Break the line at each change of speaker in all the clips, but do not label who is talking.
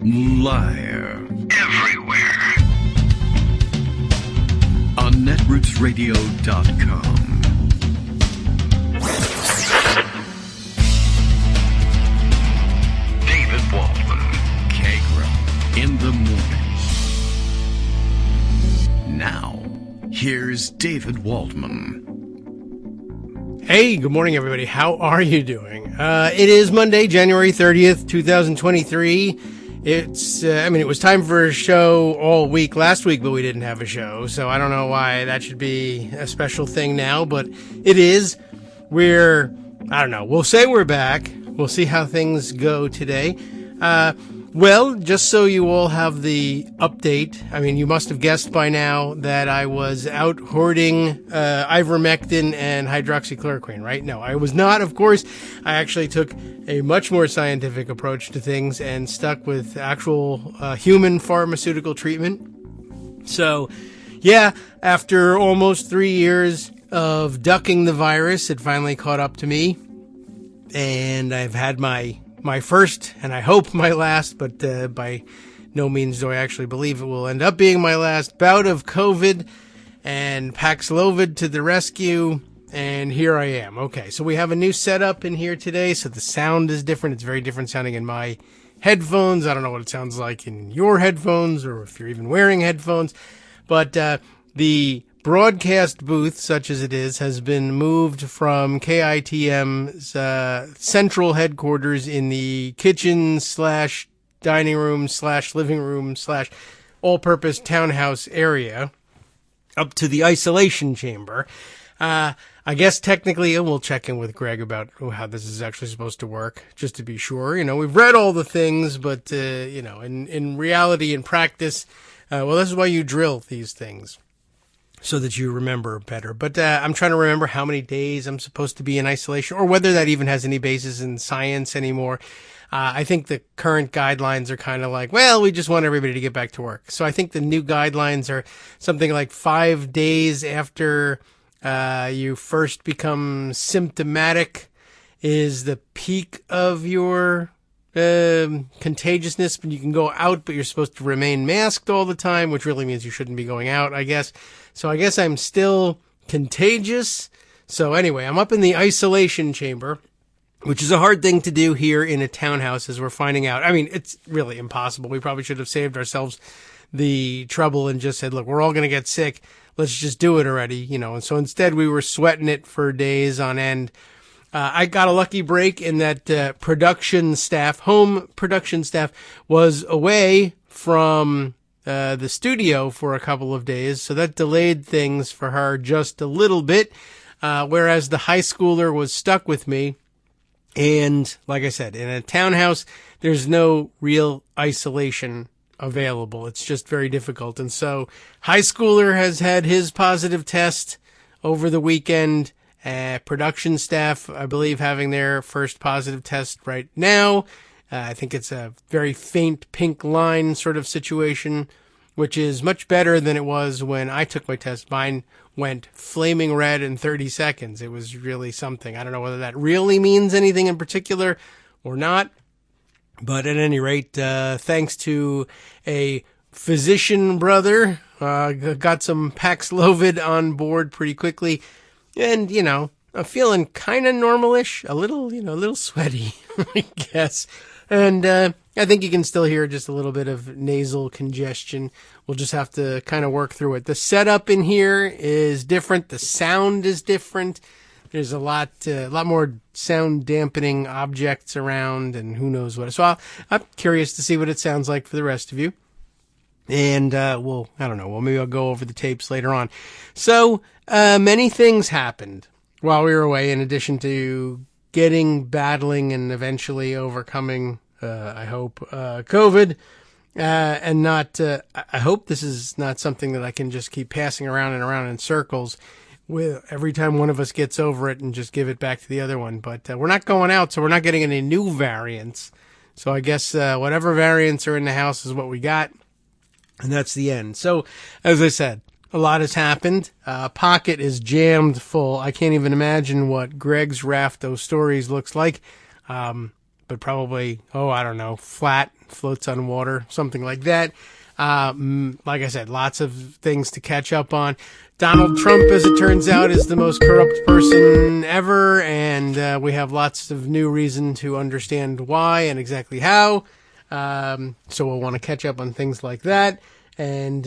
Live. Everywhere. On netrootsradio.com. David Waldman. Kagro. In the morning. Now, here's David Waldman.
Hey, good morning, everybody. How are you doing? It is Monday, January 30th, 2023. It was time for a show all week last week, but we didn't have a show, so I don't know why that should be a special thing now, but it is. I don't know, we'll say we're back. We'll see how things go today. Well, just so you all have the update, you must have guessed by now that I was out hoarding ivermectin and hydroxychloroquine, right? No, I was not, of course. I actually took a much more scientific approach to things and stuck with actual human pharmaceutical treatment. So, yeah, after almost 3 years of ducking the virus, it finally caught up to me. And I've had my first, and I hope my last, but by no means do I actually believe it will end up being my last bout of COVID, and Paxlovid to the rescue, and here I am. Okay, so we have a new setup in here today, so the sound is different. It's very different sounding in my headphones. I don't know what it sounds like in your headphones, or if you're even wearing headphones, but the broadcast booth, such as it is, has been moved from KITM's central headquarters in the kitchen / dining room / living room / all-purpose townhouse area up to the isolation chamber. I guess technically, and we'll check in with Greg about how this is actually supposed to work, just to be sure. We've read all the things, but, in reality and practice, this is why you drill these things, so that you remember better. But I'm trying to remember how many days I'm supposed to be in isolation, or whether that even has any basis in science anymore. I think the current guidelines are kind of like, well, we just want everybody to get back to work. So I think the new guidelines are something like 5 days after you first become symptomatic is the peak of your contagiousness, but you can go out, but you're supposed to remain masked all the time, which really means you shouldn't be going out, I guess. So I guess I'm still contagious. So anyway, I'm up in the isolation chamber, which is a hard thing to do here in a townhouse, as we're finding out. It's really impossible. We probably should have saved ourselves the trouble and just said, look, we're all going to get sick. Let's just do it already, And so instead we were sweating it for days on end. I got a lucky break in that home production staff was away from the studio for a couple of days, so that delayed things for her just a little bit, whereas the high schooler was stuck with me. And like I said, in a townhouse, there's no real isolation available. It's just very difficult. And so high schooler has had his positive test over the weekend. Production staff, I believe, having their first positive test right now. I think it's a very faint pink line sort of situation, which is much better than it was when I took my test. Mine went flaming red in 30 seconds. It was really something. I don't know whether that really means anything in particular or not. But at any rate, thanks to a physician brother, got some Paxlovid on board pretty quickly. And, I'm feeling kind of normal-ish, a little sweaty, I guess. And I think you can still hear just a little bit of nasal congestion. We'll just have to kind of work through it. The setup in here is different. The sound is different. There's a lot more sound dampening objects around, and who knows what. So I'm curious to see what it sounds like for the rest of you. And I don't know. Well, maybe I'll go over the tapes later on. So many things happened while we were away, in addition to battling, and eventually overcoming, I hope, COVID. And not, I hope this is not something that I can just keep passing around and around in circles with every time one of us gets over it and just give it back to the other one. But we're not going out, so we're not getting any new variants. So I guess whatever variants are in the house is what we got. And that's the end. So, as I said, a lot has happened. Pocket is jammed full. I can't even imagine what Greg's raft of stories looks like. but probably, I don't know, flat, floats on water, something like that. Like I said, lots of things to catch up on. Donald Trump, as it turns out, is the most corrupt person ever, and we have lots of new reason to understand why and exactly how. So we'll want to catch up on things like that. And,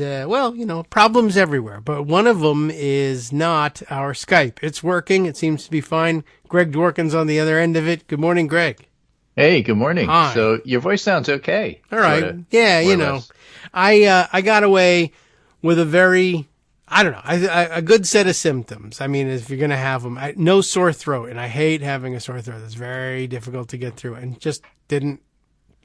problems everywhere. But one of them is not our Skype. It's working. It seems to be fine. Greg Dworkin's on the other end of it. Good morning, Greg.
Hey, good morning.
Hi.
So your voice sounds okay.
All right.
Sorta,
Yeah, I got away with a very, I don't know, a good set of symptoms. I mean, if you're going to have them, no sore throat. And I hate having a sore throat. It's very difficult to get through, and just didn't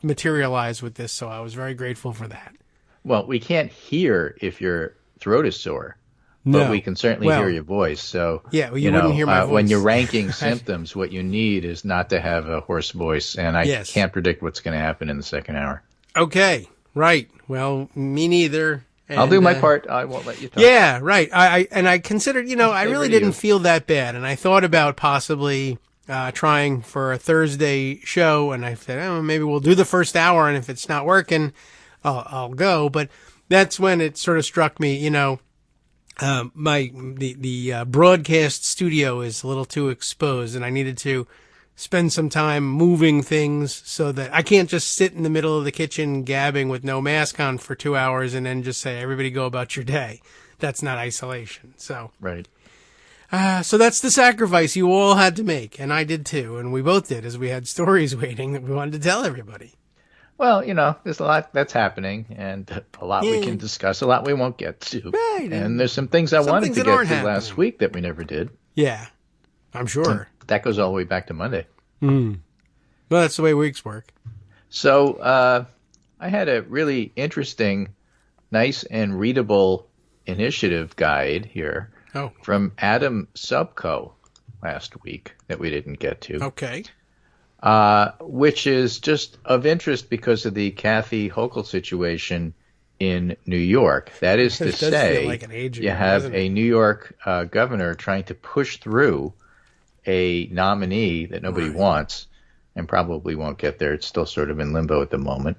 materialize with this. So I was very grateful for that.
Well, we can't hear if your throat is sore,
No.
but we can certainly hear your voice. So,
yeah, well, you wouldn't hear my voice.
When you're ranking symptoms, what you need is not to have a hoarse voice. And I can't predict what's going to happen in the second hour.
Okay, right. Well, me neither. And,
I'll do my part. I won't let you talk.
Yeah, right. I considered, I really didn't feel that bad. And I thought about possibly trying for a Thursday show. And I said, maybe we'll do the first hour. And if it's not working, I'll go. But that's when it sort of struck me, the broadcast studio is a little too exposed, and I needed to spend some time moving things so that I can't just sit in the middle of the kitchen gabbing with no mask on for 2 hours and then just say, everybody go about your day. That's not isolation. So,
right.
So that's the sacrifice you all had to make, and I did too, and we both did, as we had stories waiting that we wanted to tell everybody.
Well, there's a lot that's happening, and a lot we can discuss, a lot we won't get to.
Right.
And there's some things I wanted to get to last week that we never did.
Yeah, I'm sure.
That goes all the way back to Monday.
Well, that's the way weeks work.
So I had a really interesting, nice and readable initiative guide here from Adam Subko last week that we didn't get to.
Okay.
Which is just of interest because of the Kathy Hochul situation in New York. That is to say,
like an age ago,
you have a New York governor trying to push through a nominee that nobody wants and probably won't get there. It's still sort of in limbo at the moment.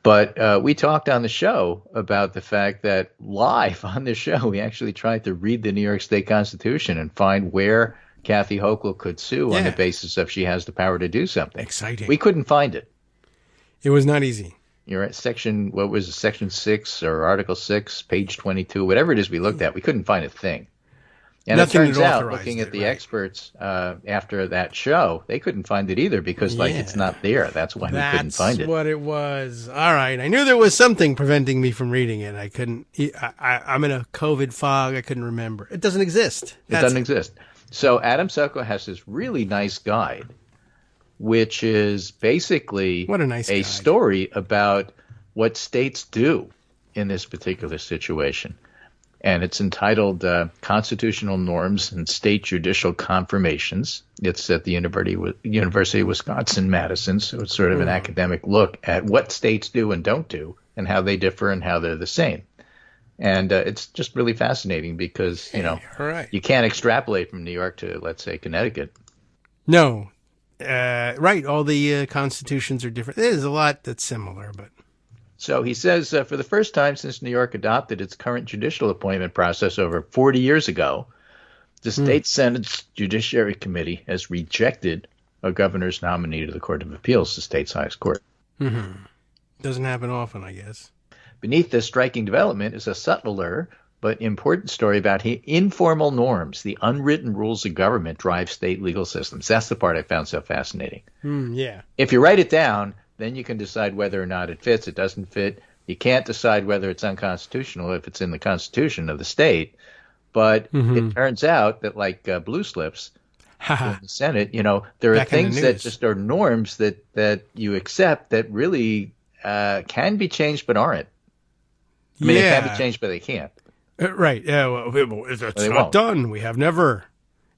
But we talked on the show about the fact that live on the show, we actually tried to read the New York State Constitution and find where Kathy Hochul could sue on the basis of she has the power to do something.
Exciting.
We couldn't find it.
It was not easy.
You're at section 6 or Article 6, page 22, whatever it is we looked at. We couldn't find a thing. And
Nothing
it turns out, looking at the experts after that show, they couldn't find it either because, it's not there. That's why we couldn't find it.
That's what it was. All right. I knew there was something preventing me from reading it. I couldn't. I'm in a COVID fog. I couldn't remember. It doesn't exist.
It doesn't exist. So Adam Subko has this really nice guide, which is basically a story about what states do in this particular situation. And it's entitled Constitutional Norms and State Judicial Confirmations. It's at the University of Wisconsin-Madison, so it's sort of an academic look at what states do and don't do and how they differ and how they're the same. And it's just really fascinating because, you can't extrapolate from New York to, let's say, Connecticut.
No. Right. All the constitutions are different. There's a lot that's similar, but.
So he says, for the first time since New York adopted its current judicial appointment process over 40 years ago, the state Senate's Judiciary Committee has rejected a governor's nominee to the Court of Appeals, the state's highest court.
Doesn't happen often, I guess.
Beneath this striking development is a subtler but important story about informal norms. The unwritten rules of government drive state legal systems. That's the part I found so fascinating.
Yeah.
If you write it down, then you can decide whether or not it fits. It doesn't fit. You can't decide whether it's unconstitutional if it's in the Constitution of the state. But it turns out that, like blue slips in the Senate, there are things that just are norms that you accept that really can be changed but aren't. I mean, they can be changed, but they can't.
Right. Yeah. Well, it's not done. We have never.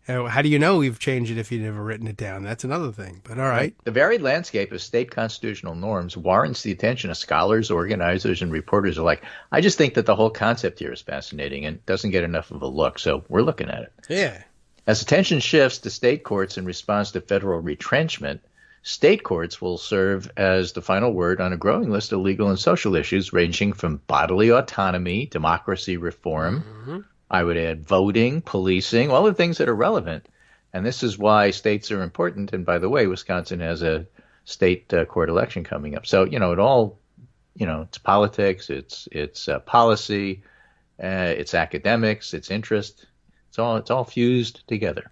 How do you know we've changed it if you've never written it down? That's another thing. But all right.
The varied landscape of state constitutional norms warrants the attention of scholars, organizers, and reporters alike. I just think that the whole concept here is fascinating and doesn't get enough of a look, so we're looking at it.
Yeah.
As attention shifts to state courts in response to federal retrenchment, State courts will serve as the final word on a growing list of legal and social issues ranging from bodily autonomy, democracy reform, I would add voting, policing, all the things that are relevant. And this is why states are important. And by the way, Wisconsin has a state court election coming up. So, it all, it's politics, it's policy, it's academics, it's interest. It's all fused together.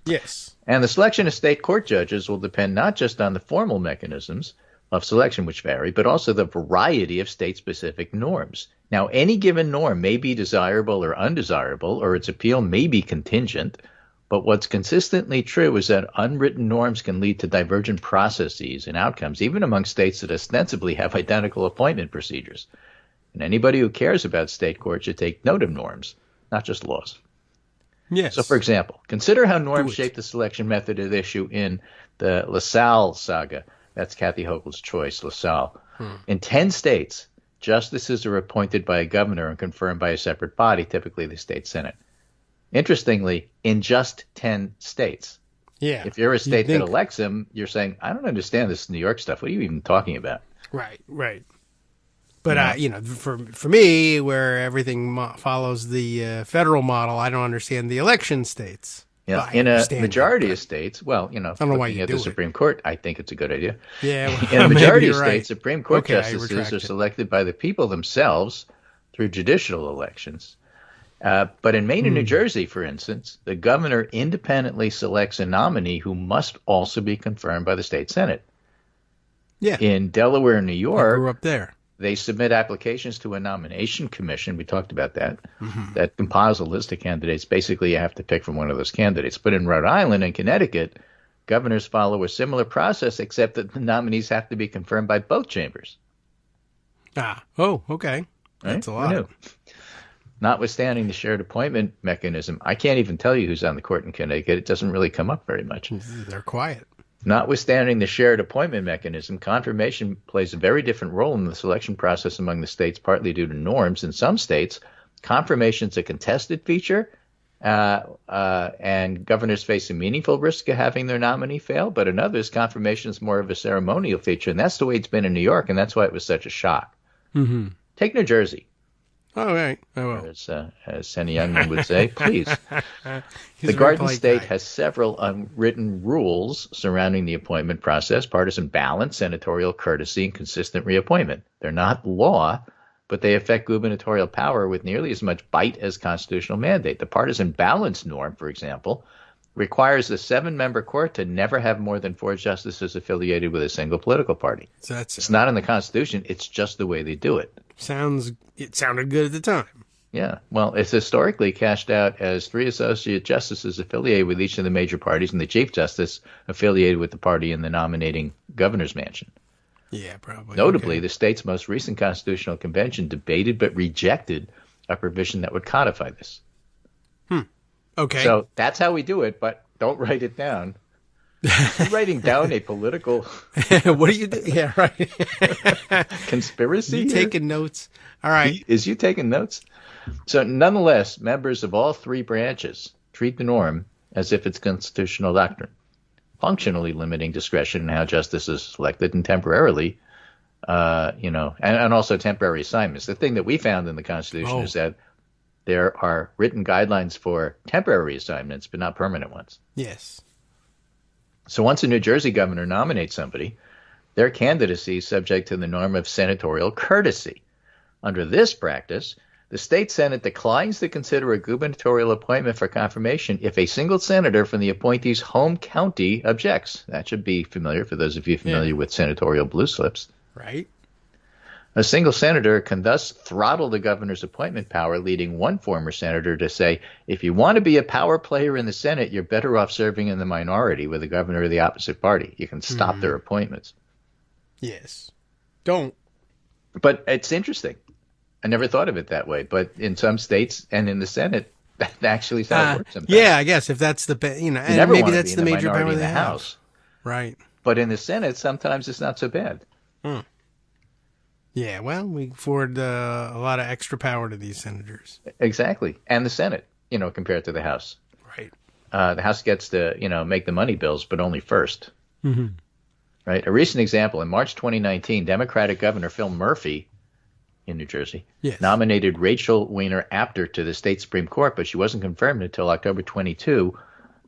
Yes.
And the selection of state court judges will depend not just on the formal mechanisms of selection, which vary, but also the variety of state-specific norms. Now, any given norm may be desirable or undesirable, or its appeal may be contingent, but what's consistently true is that unwritten norms can lead to divergent processes and outcomes, even among states that ostensibly have identical appointment procedures. And anybody who cares about state court should take note of norms, not just laws.
Yes.
So, for example, consider how norms shape the selection method at issue in the LaSalle saga. That's Kathy Hochul's choice, LaSalle. In 10 states, justices are appointed by a governor and confirmed by a separate body, typically the state senate. Interestingly, in just 10 states.
Yeah.
If you're a state that elects them, you're saying, I don't understand this New York stuff. What are you even talking about?
Right. But, for me, where everything follows the federal model, I don't understand the election states.
Yeah, in a majority of states, looking at the Supreme Court, I think it's a good idea.
Yeah,
in a majority of states, Supreme Court justices are selected by the people themselves through judicial elections. But in Maine and New Jersey, for instance, the governor independently selects a nominee who must also be confirmed by the state senate.
Yeah.
In Delaware and New York,
I grew up there.
They submit applications to a nomination commission. We talked about that. That compiles a list of candidates. Basically, you have to pick from one of those candidates. But in Rhode Island and Connecticut, governors follow a similar process, except that the nominees have to be confirmed by both chambers.
Oh, okay. That's a lot.
Notwithstanding the shared appointment mechanism, I can't even tell you who's on the court in Connecticut. It doesn't really come up very much.
They're quiet.
Notwithstanding the shared appointment mechanism, confirmation plays a very different role in the selection process among the states, partly due to norms. In some states, confirmation is a contested feature, and governors face a meaningful risk of having their nominee fail. But in others, confirmation is more of a ceremonial feature, and that's the way it's been in New York, and that's why it was such a shock. Take New Jersey.
All right, I will.
As Senny Youngman would say, please. The Garden State has several unwritten rules surrounding the appointment process: partisan balance, senatorial courtesy, and consistent reappointment. They're not law, but they affect gubernatorial power with nearly as much bite as constitutional mandate. The partisan balance norm, for example, requires the 7-member court to never have more than 4 justices affiliated with a single political party.
So
it's not in the Constitution. It's just the way they do it.
It sounded good at the time.
Yeah. Well, it's historically cashed out as 3 associate justices affiliated with each of the major parties and the chief justice affiliated with the party in the nominating governor's mansion.
Yeah, probably.
Notably, the state's most recent constitutional convention debated but rejected a provision that would codify this.
Okay.
So that's how we do it, but don't write it down. You're writing down a political...
What are you doing? Yeah, right.
Conspiracy?
You taking notes? All right.
Is you taking notes? So nonetheless, members of all 3 branches treat the norm as if it's constitutional doctrine, functionally limiting discretion in how justice is selected and temporarily, and also temporary assignments. The thing that we found in the Constitution is that there are written guidelines for temporary assignments, but not permanent ones.
Yes.
So once a New Jersey governor nominates somebody, their candidacy is subject to the norm of senatorial courtesy. Under this practice, the state senate declines to consider a gubernatorial appointment for confirmation if a single senator from the appointee's home county objects. That should be familiar for those of you familiar with senatorial blue slips.
Right.
A single senator can thus throttle the governor's appointment power, leading one former senator to say, if you want to be a power player in the Senate, you're better off serving in the minority with a governor of the opposite party. You can stop their appointments.
Yes. Don't.
But it's interesting. I never thought of it that way. But in some states and in the Senate, that actually is how it works sometimes.
Yeah, I guess if that's the, and maybe that's the major power
in
they
the
have.
House.
Right.
But in the Senate, sometimes it's not so bad.
Yeah, well, we afford a lot of extra power to these senators.
Exactly. And the Senate, compared to the House.
Right.
The House gets to, make the money bills, but only first. Right. A recent example, in March 2019, Democratic Governor Phil Murphy in New Jersey nominated Rachel Weiner Apter to the state Supreme Court, but she wasn't confirmed until October 22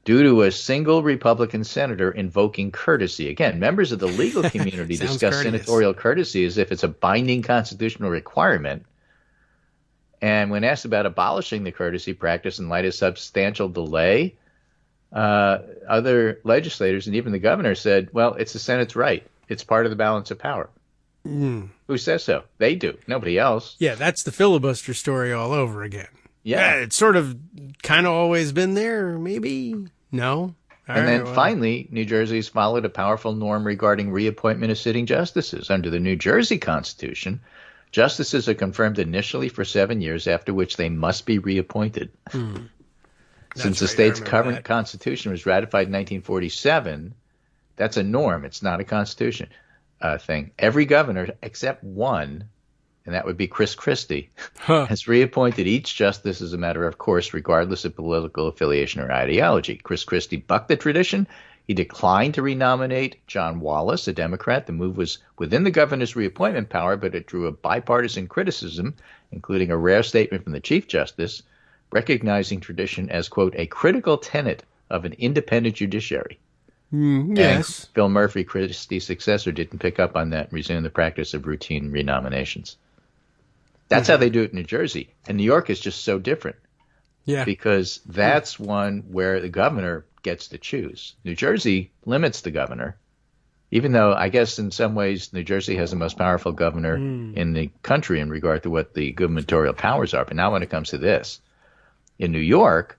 due to a single Republican senator invoking courtesy. Again, members of the legal community discuss senatorial courtesy as if it's a binding constitutional requirement. And when asked about abolishing the courtesy practice in light of substantial delay, other legislators and even the governor said, well, it's the Senate's right. It's part of the balance of power. Who says so? They do. Nobody else.
Yeah, that's the filibuster story all over again.
Yeah.
It's sort of kind of always been there, maybe. No.
And then finally, New Jersey's followed a powerful norm regarding reappointment of sitting justices. Under the New Jersey Constitution, justices are confirmed initially for 7 years, after which they must be reappointed. Since the state's current constitution was ratified in 1947, that's a norm. It's not a constitution thing. Every governor except one, and that would be Chris Christie, has reappointed each justice as a matter of course, regardless of political affiliation or ideology. Chris Christie bucked the tradition. He declined to renominate John Wallace, a Democrat. The move was within the governor's reappointment power, but it drew a bipartisan criticism, including a rare statement from the Chief Justice, recognizing tradition as, quote, a critical tenet of an independent judiciary.
Yes.
And Phil Murphy, Christie's successor, didn't pick up on that and resumed the practice of routine renominations. That's how they do it in New Jersey. And New York is just so different.
Yeah.
Because that's one where the governor gets to choose. New Jersey limits the governor, even though I guess in some ways New Jersey has the most powerful governor in the country in regard to what the gubernatorial powers are. But now when it comes to this, in New York,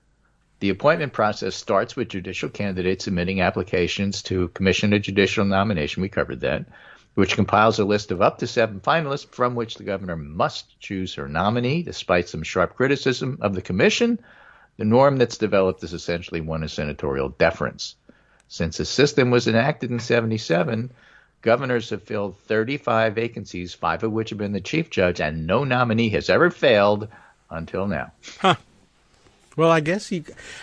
the appointment process starts with judicial candidates submitting applications to commission a judicial nomination. We covered that, which compiles a list of up to 7 finalists from which the governor must choose her nominee. Despite some sharp criticism of the commission, the norm that's developed is essentially one of senatorial deference. Since the system was enacted in 1977, governors have filled 35 vacancies, 5 of which have been the chief judge, and no nominee has ever failed until now.
Well, I guess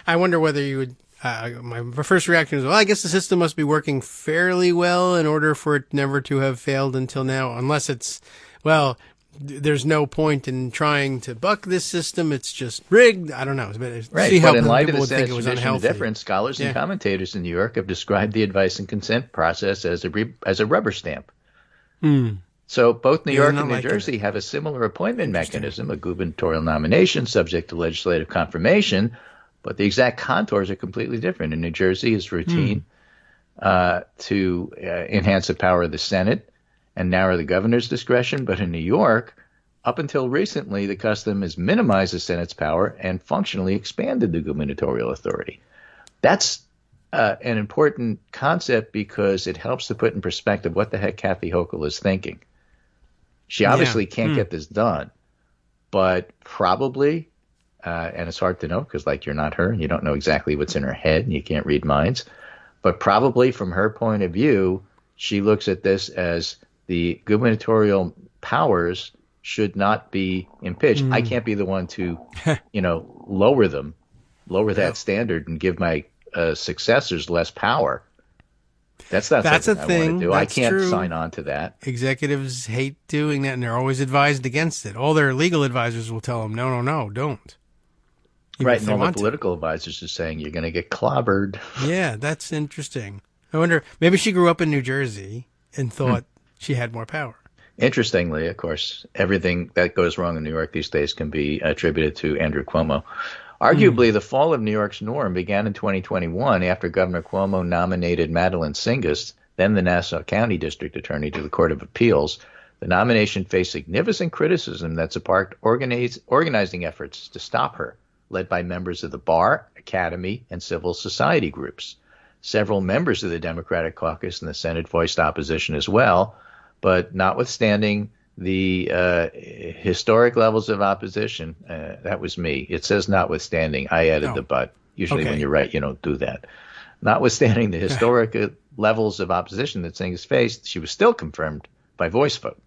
I wonder whether you would. My first reaction is, well, I guess the system must be working fairly well in order for it never to have failed until now, unless it's, well, there's no point in trying to buck this system. It's just rigged. I don't know.
Right.
See
but
how
in light of
people
the
would think it
Senate's
was
tradition of
unhealthy.
deference, scholars and commentators in New York have described the advice and consent process as a rubber stamp. So both New York and New Jersey have a similar appointment mechanism, a gubernatorial nomination subject to legislative confirmation, but the exact contours are completely different. In New Jersey, it's routine to enhance the power of the Senate and narrow the governor's discretion. But in New York, up until recently, the custom has minimized the Senate's power and functionally expanded the gubernatorial authority. That's an important concept because it helps to put in perspective what the heck Kathy Hochul is thinking. She obviously can't get this done, but probably, and it's hard to know because, like, you're not her and you don't know exactly what's in her head and you can't read minds, but probably from her point of view, she looks at this as the gubernatorial powers should not be impeached. I can't be the one to, lower that standard and give my successors less power. That's not something I want to do. I can't sign on to that.
Executives hate doing that, and they're always advised against it. All their legal advisors will tell them, no, don't.
Right, and all the political advisors are saying you're going to get clobbered.
Yeah, that's interesting. I wonder, maybe she grew up in New Jersey and thought she had more power.
Interestingly, of course, everything that goes wrong in New York these days can be attributed to Andrew Cuomo. Arguably, the fall of New York's norm began in 2021 after Governor Cuomo nominated Madeline Singist, then the Nassau County District Attorney, to the Court of Appeals. The nomination faced significant criticism that sparked organizing efforts to stop her, led by members of the bar, academy, and civil society groups. Several members of the Democratic caucus in the Senate voiced opposition as well, but notwithstanding the historic levels of opposition, that was me. It says notwithstanding. I added the but. Usually when you write, you don't do that. Notwithstanding the historic levels of opposition that Singh faced, she was still confirmed by voice vote.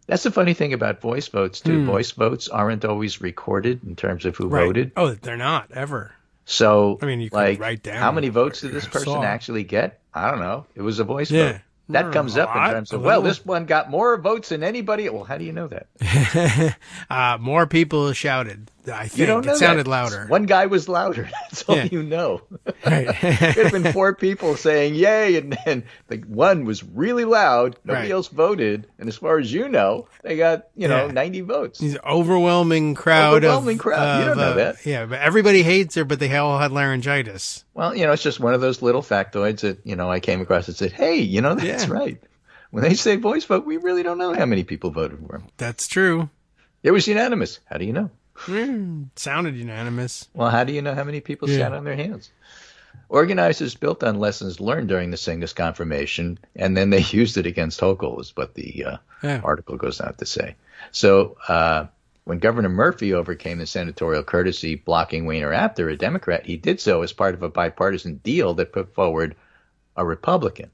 That's the funny thing about voice votes, too. Voice votes aren't always recorded in terms of who voted.
Oh, they're not, ever.
So,
I mean, you could
like,
write down
how many votes did this person actually get? I don't know. It was a voice vote. That comes up in terms of, well, this one got more votes than anybody. Well, how do you know that?
More people shouted. I think
you don't know
it sounded
that.
louder.
One guy was louder. That's all you know.
Right.
There could have been 4 people saying yay, and then the one was really loud. Nobody else voted, and as far as you know, they got 90 votes.
These overwhelming crowd.
You don't know that.
Yeah, but everybody hates her, but they all had laryngitis.
Well, it's just one of those little factoids that I came across that said, hey, that's right. When they say voice vote, we really don't know how many people voted for him.
That's true.
It was unanimous. How do you know?
Sounded unanimous.
Well, how do you know how many people sat on their hands? Organizers built on lessons learned during the Singh's confirmation, and then they used it against Hochul, is what the article goes on to say. So when Governor Murphy overcame the senatorial courtesy blocking Weiner Apter, a Democrat, he did so as part of a bipartisan deal that put forward a Republican.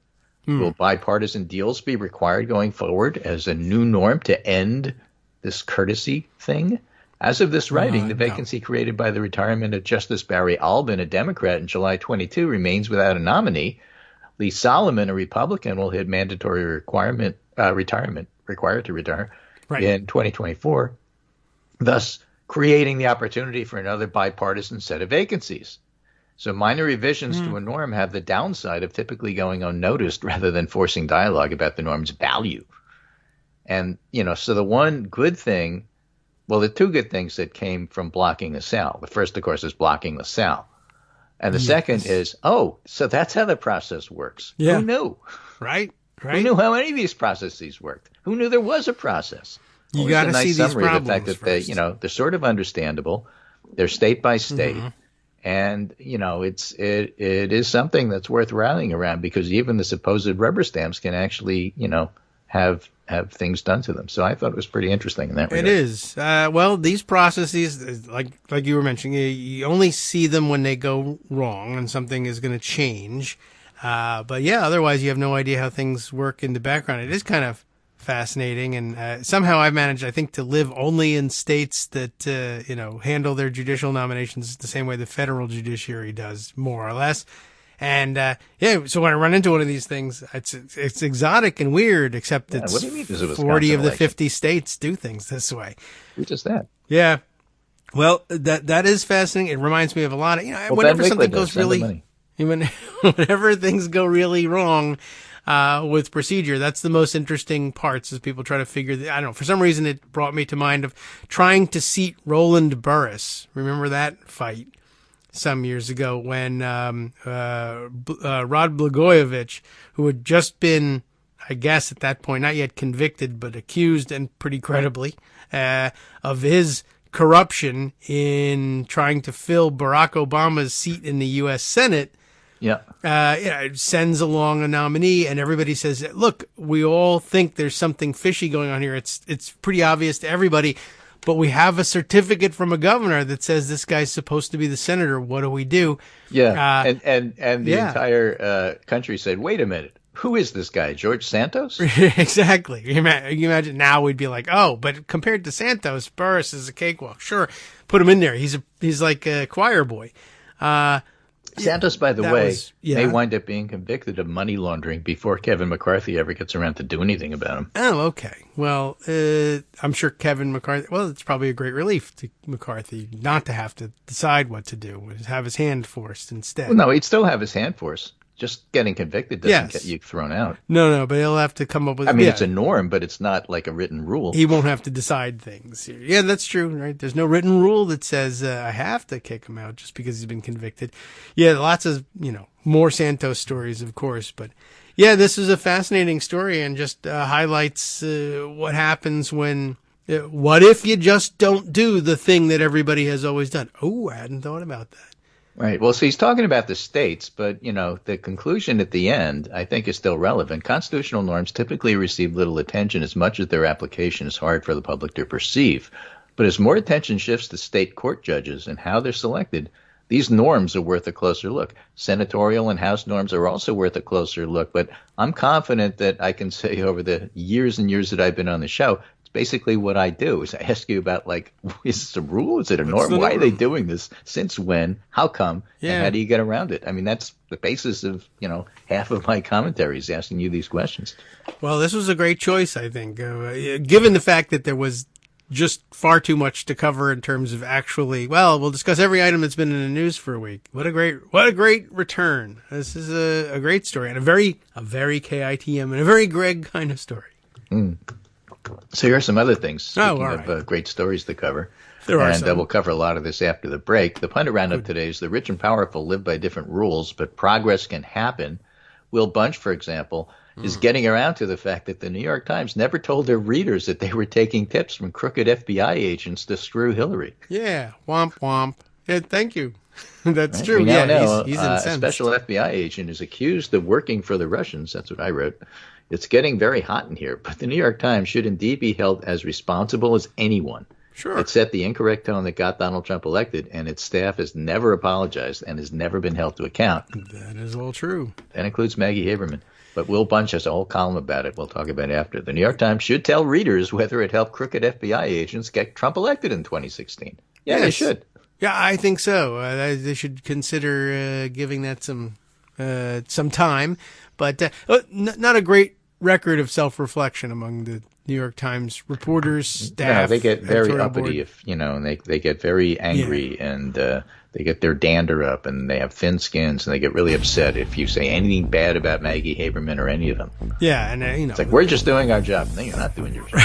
Will bipartisan deals be required going forward as a new norm to end this courtesy thing? As of this writing, the vacancy created by the retirement of Justice Barry Albin, a Democrat, in July 22 remains without a nominee. Lee Solomon, a Republican, will hit mandatory retirement, required to retire in 2024, thus creating the opportunity for another bipartisan set of vacancies. So minor revisions to a norm have the downside of typically going unnoticed rather than forcing dialogue about the norm's value. And, so the one good thing, well, the 2 good things that came from blocking LaSalle. The first, of course, is blocking LaSalle. And the second is, so that's how the process works.
Yeah.
Who knew?
Right.
Who knew how any of these processes worked? Who knew there was a process?
You got to see these problems.
The fact that they're sort of understandable. They're state by state. And, it is something that's worth rallying around because even the supposed rubber stamps can actually, have things done to them. So I thought it was pretty interesting in that regard.
It is. Well, these processes, like you were mentioning, you only see them when they go wrong and something is going to change. But yeah, otherwise you have no idea how things work in the background. It is kind of fascinating. And somehow I've managed, I think, to live only in states that, handle their judicial nominations the same way the federal judiciary does, more or less. And, so when I run into one of these things, it's exotic and weird, except it's
what do you mean?
40 of the 50 states do things this way.
Who does that?
Yeah. Well, that is fascinating. It reminds me of a lot of, whenever something goes really, whenever things go really wrong, with procedure, that's the most interesting parts as people try to figure I don't know, for some reason it brought me to mind of trying to seat Roland Burris. Remember that fight some years ago when Rod Blagojevich, who had just been, I guess at that point, not yet convicted, but accused, and pretty credibly, of his corruption in trying to fill Barack Obama's seat in the U.S. Senate, sends along a nominee, and everybody says, look, we all think there's something fishy going on here. It's pretty obvious to everybody, but we have a certificate from a governor that says this guy's supposed to be the senator. What do we do?
Yeah. And the entire country said, wait a minute. Who is this guy? George Santos?
Exactly. You imagine now we'd be like, oh, but compared to Santos, Burris is a cakewalk. Sure. Put him in there. He's like a choir boy.
Santos, by the way, may wind up being convicted of money laundering before Kevin McCarthy ever gets around to do anything about him.
Oh, okay. Well, I'm sure Kevin McCarthy, it's probably a great relief to McCarthy not to have to decide what to do, have his hand forced instead.
Well, no, he'd still have his hand forced. Just getting convicted doesn't get you thrown out.
No, but he'll have to come up with...
it's a norm, but it's not like a written rule.
He won't have to decide things. Yeah, that's true, right? There's no written rule that says I have to kick him out just because he's been convicted. Yeah, lots of, more Santos stories, of course. But yeah, this is a fascinating story and just highlights what happens when... what if you just don't do the thing that everybody has always done? Oh, I hadn't thought about that.
Right. Well, so he's talking about the states, but, the conclusion at the end, I think, is still relevant. Constitutional norms typically receive little attention as much as their application is hard for the public to perceive. But as more attention shifts to state court judges and how they're selected, these norms are worth a closer look. Senatorial and House norms are also worth a closer look. But I'm confident that I can say over the years and years that I've been on the show, it's basically what I do is I ask you about, like, is this a rule? Is it a norm? Why are they doing this? Since when? How come?
Yeah.
And how do you get around it? I mean, that's the basis of, half of my commentary is asking you these questions.
Well, this was a great choice, I think, given the fact that there was just far too much to cover in terms of actually, we'll discuss every item that's been in the news for a week. What a great return. This is a great story and a very KITM and a very Greg kind of story.
Mm. So here are some other things, speaking
right.
of great stories to cover.
There are
and we'll cover a lot of this after the break. The pundit roundup today is the rich and powerful live by different rules, but progress can happen. Will Bunch, for example, is getting around to the fact that the New York Times never told their readers that they were taking tips from crooked FBI agents to screw Hillary.
Yeah, womp womp. Yeah, thank you. That's
Right?
true.
We now know
he's
a
incensed.
special FBI agent is accused of working for the Russians. That's what I wrote. It's getting very hot in here, but the New York Times should indeed be held as responsible as anyone.
Sure.
It set the incorrect tone that got Donald Trump elected, and its staff has never apologized and has never been held to account.
That is all true.
That includes Maggie Haberman. But Will Bunch has a whole column about it. We'll talk about it after. The New York Times should tell readers whether it helped crooked FBI agents get Trump elected in 2016. Yeah, yes. They should.
Yeah, I think so. They should consider giving that some time. But not a great record of self-reflection among the New York Times reporters, staff.
No, they get very uppity and they get very angry and they get their dander up and they have thin skins and they get really upset if you say anything bad about Maggie Haberman or any of them.
Yeah, and
it's like, we're just doing our job. No, you're not doing your job.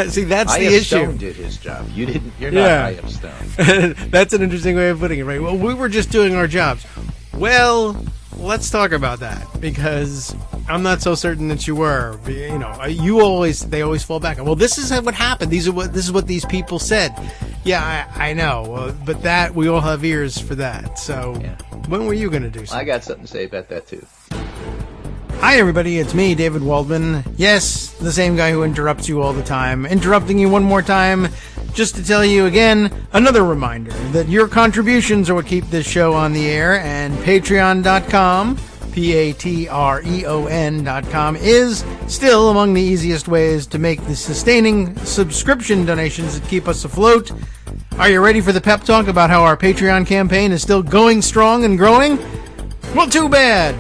See, that's the issue.
Stone did his job. You didn't. You're not I.F. Stone.
That's an interesting way of putting it, right? Well, we were just doing our jobs. Well, let's talk about that because I'm not so certain that you were. They always fall back. Well, this is what happened. This is what these people said. Yeah, I know, but that we all have ears for that. So, When were you going to do something?
I got something to say about that too.
Hi, everybody. It's me, David Waldman. Yes, the same guy who interrupts you all the time. Interrupting you one more time just to tell you again, another reminder that your contributions are what keep this show on the air, and Patreon.com, Patreon.com, is still among the easiest ways to make the sustaining subscription donations that keep us afloat. Are you ready for the pep talk about how our Patreon campaign is still going strong and growing? Well, too bad.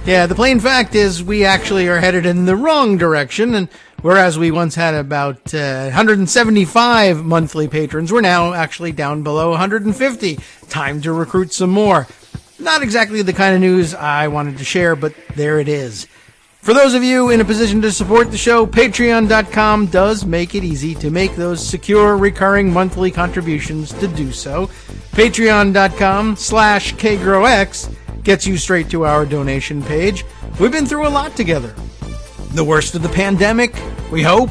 Yeah, the plain fact is we actually are headed in the wrong direction, and whereas we once had about 175 monthly patrons, we're now actually down below 150. Time to recruit some more. Not exactly the kind of news I wanted to share, but there it is. For those of you in a position to support the show, Patreon.com does make it easy to make those secure, recurring monthly contributions to do so. Patreon.com/KagroX gets you straight to our donation page. We've been through a lot together. The worst of the pandemic, we hope.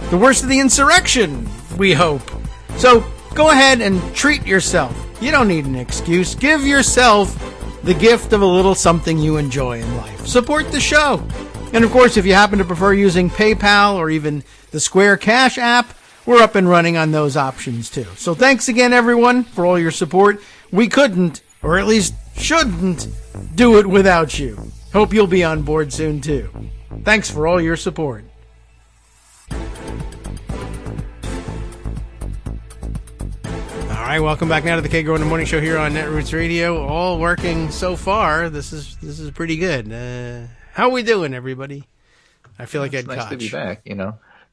The worst of the insurrection, we hope. So go ahead and treat yourself. You don't need an excuse. Give yourself the gift of a little something you enjoy in life. Support the show. And of course, if you happen to prefer using PayPal or even the Square Cash app, we're up and running on those options too. So thanks again, everyone, for all your support. We couldn't, or at least shouldn't, do it without you. Hope you'll be on board soon too. Thanks for all your support. All right, welcome back now to the Kagro in the Morning Show here on Netroots Radio. All working so far. This is pretty good. How are we doing, everybody? I feel like Ed Koch.
Nice to be back.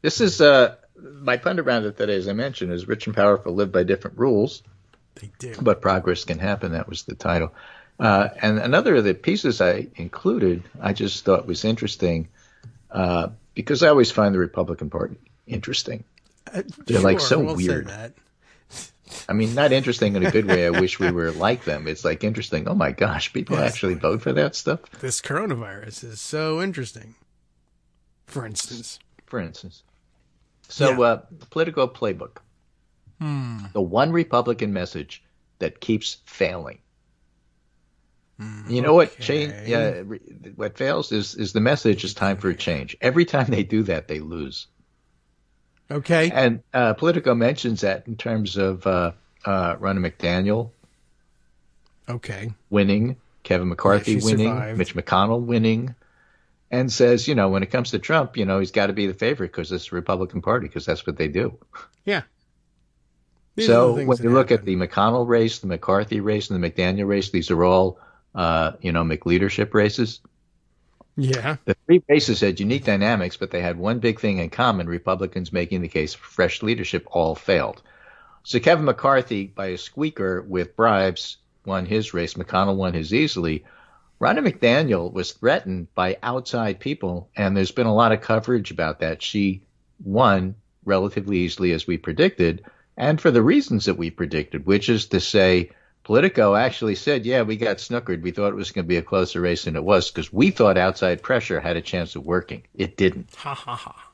This is my pundit roundup today, as I mentioned, is rich and powerful live by different rules.
They do. But
progress can happen. That was the title. And another of the pieces I included, I just thought was interesting because I always find the Republican Party interesting. They're like so weird. I mean, not interesting in a good way. I wish we were like them. It's like interesting. Oh my gosh, people actually vote for that stuff.
This coronavirus is so interesting. For instance.
So, political playbook. The one Republican message that keeps failing. You know what? What fails is the message is time for a change. Every time they do that, they lose.
Okay.
And Politico mentions that in terms of Ronna McDaniel winning, Kevin McCarthy winning,
survived.
Mitch McConnell winning. and says, when it comes to Trump, he's got to be the favorite because it's the Republican Party, because that's what they do.
Yeah.
So when you look at the McConnell race, the McCarthy race, and the McDaniel race, these are all, McLeadership races.
Yeah.
The three races had unique dynamics, but they had one big thing in common: Republicans making the case for fresh leadership all failed. So Kevin McCarthy, by a squeaker with bribes, won his race. McConnell won his easily. Ronna McDaniel was threatened by outside people, and there's been a lot of coverage about that. She won relatively easily, as we predicted, and for the reasons that we predicted, which is to say, Politico actually said, yeah, we got snookered. We thought it was going to be a closer race than it was because we thought outside pressure had a chance of working. It didn't.
Ha, ha, ha.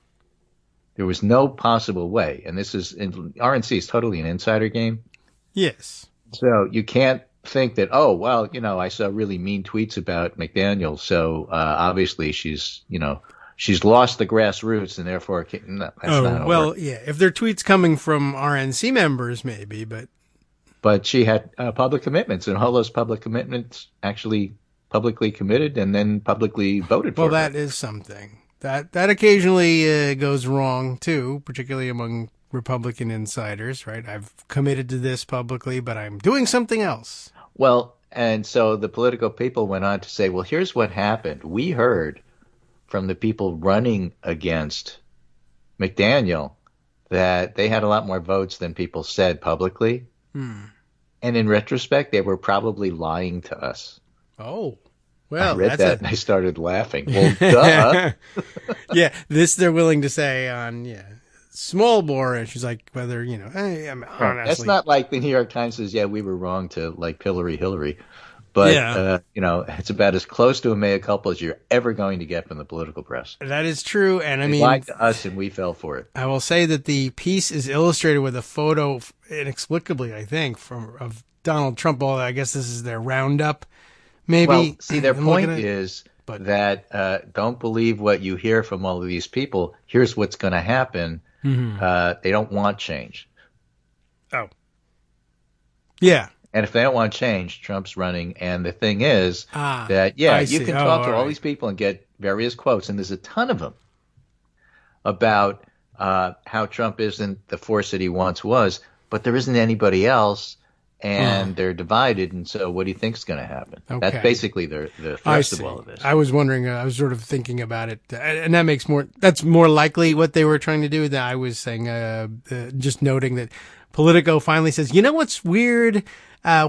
There was no possible way. And this is, RNC is totally an insider game.
Yes.
So you can't think that, oh, well, I saw really mean tweets about McDaniel. So obviously she's lost the grassroots and therefore, no, that's not how it works.
Yeah. If they're tweets coming from RNC members, maybe,
But she had public commitments, and all those public commitments actually publicly committed and then publicly voted for.
Well, that is something. That occasionally goes wrong, too, particularly among Republican insiders, right? I've committed to this publicly, but I'm doing something else.
Well, and so the Politico people went on to say, well, here's what happened. We heard from the people running against McDaniel that they had a lot more votes than people said publicly. And in retrospect, they were probably lying to us.
Oh, well,
I read that and I started laughing. Well, duh.
Yeah, this they're willing to say on small bore, and she's like, whether hey, I'm honestly,
that's not like the New York Times says, yeah, we were wrong to like pillory Hillary, but it's about as close to a mea culpa as you're ever going to get from the political press.
That is true, and
they lied to us, and we fell for it.
I will say that the piece is illustrated with a photo, inexplicably, I think, of Donald Trump. Well, I guess this is their roundup. Maybe.
Well, see, their point is that don't believe what you hear from all of these people. Here's what's going to happen. Mm-hmm. They don't want change.
Oh. Yeah.
And if they don't want change, Trump's running. And the thing is that, you can talk to all these people and get various quotes, and there's a ton of them about how Trump isn't the force that he once was, but there isn't anybody else. And they're divided, and so what do you think is going to happen? Okay. That's basically the thrust of all of this.
I was wondering, I was sort of thinking about it, and that's more likely what they were trying to do. That I was saying, just noting that Politico finally says, you know what's weird?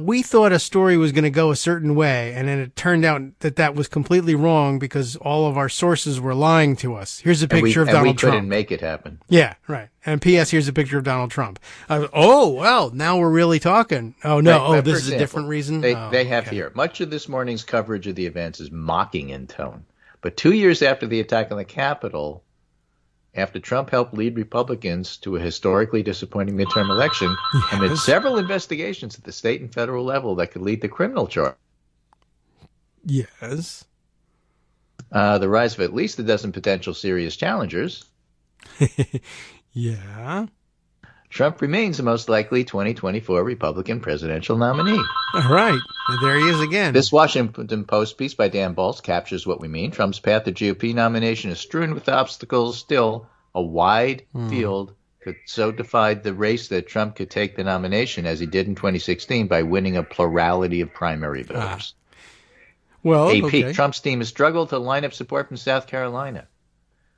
We thought a story was going to go a certain way, and then it turned out that was completely wrong because all of our sources were lying to us. Here's a picture of Donald Trump.
We couldn't make it happen.
Yeah, right. And P.S. Here's a picture of Donald Trump. Well, now we're really talking. Oh, no. This is a different reason?
They have here. Much of this morning's coverage of the events is mocking in tone. But 2 years after the attack on the Capitol, after Trump helped lead Republicans to a historically disappointing midterm election, amid several investigations at the state and federal level that could lead to criminal charges.
Yes.
The rise of at least a dozen potential serious challengers.
Yeah.
Trump remains the most likely 2024 Republican presidential nominee.
All right. There he is again.
This Washington Post piece by Dan Balz captures what we mean. Trump's path to GOP nomination is strewn with obstacles. Still, a wide field could so divide the race that Trump could take the nomination as he did in 2016 by winning a plurality of primary voters.
Well,
AP, Trump's team has struggled to line up support from South Carolina.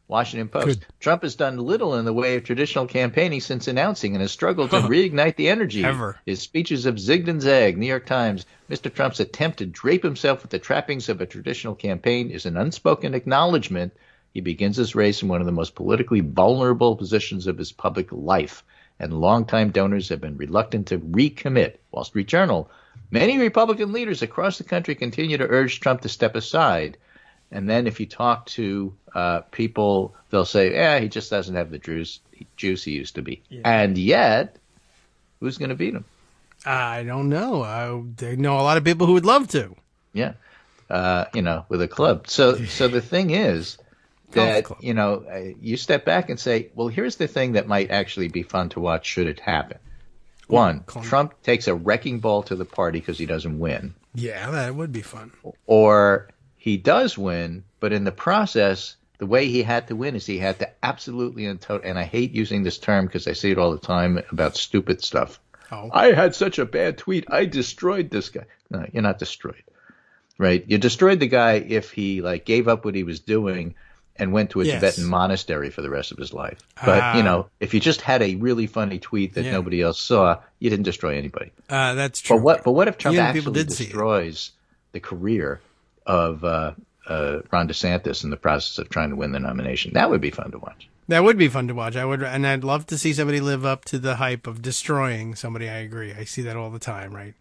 Washington Post. Trump has done little in the way of traditional campaigning since announcing and has struggled to reignite the energy. His speeches have zigged and zagged. New York Times. Mr. Trump's attempt to drape himself with the trappings of a traditional campaign is an unspoken acknowledgement he begins his race in one of the most politically vulnerable positions of his public life, and longtime donors have been reluctant to recommit. Wall Street Journal. Many Republican leaders across the country continue to urge Trump to step aside. And then if you talk to people, they'll say, he just doesn't have the juice he used to be. Yeah. And yet, who's going to beat him?
I don't know. I know a lot of people who would love to.
Yeah. With a club. So the thing is that, you step back and say, well, here's the thing that might actually be fun to watch should it happen. One, Trump takes a wrecking ball to the party because he doesn't win.
Yeah, that would be fun.
Or he does win, but in the process, the way he had to win is he had to absolutely and I hate using this term because I see it all the time about stupid stuff. Oh. I had such a bad tweet. I destroyed this guy. No, you're not destroyed, right? You destroyed the guy if he like gave up what he was doing and went to a Tibetan monastery for the rest of his life. But, if you just had a really funny tweet that nobody else saw, you didn't destroy anybody.
That's true.
But what if Trump actually destroys the career of Ron DeSantis in the process of trying to win the nomination? That would be fun to watch.
That would be fun to watch. And I'd love to see somebody live up to the hype of destroying somebody. I agree. I see that all the time, right?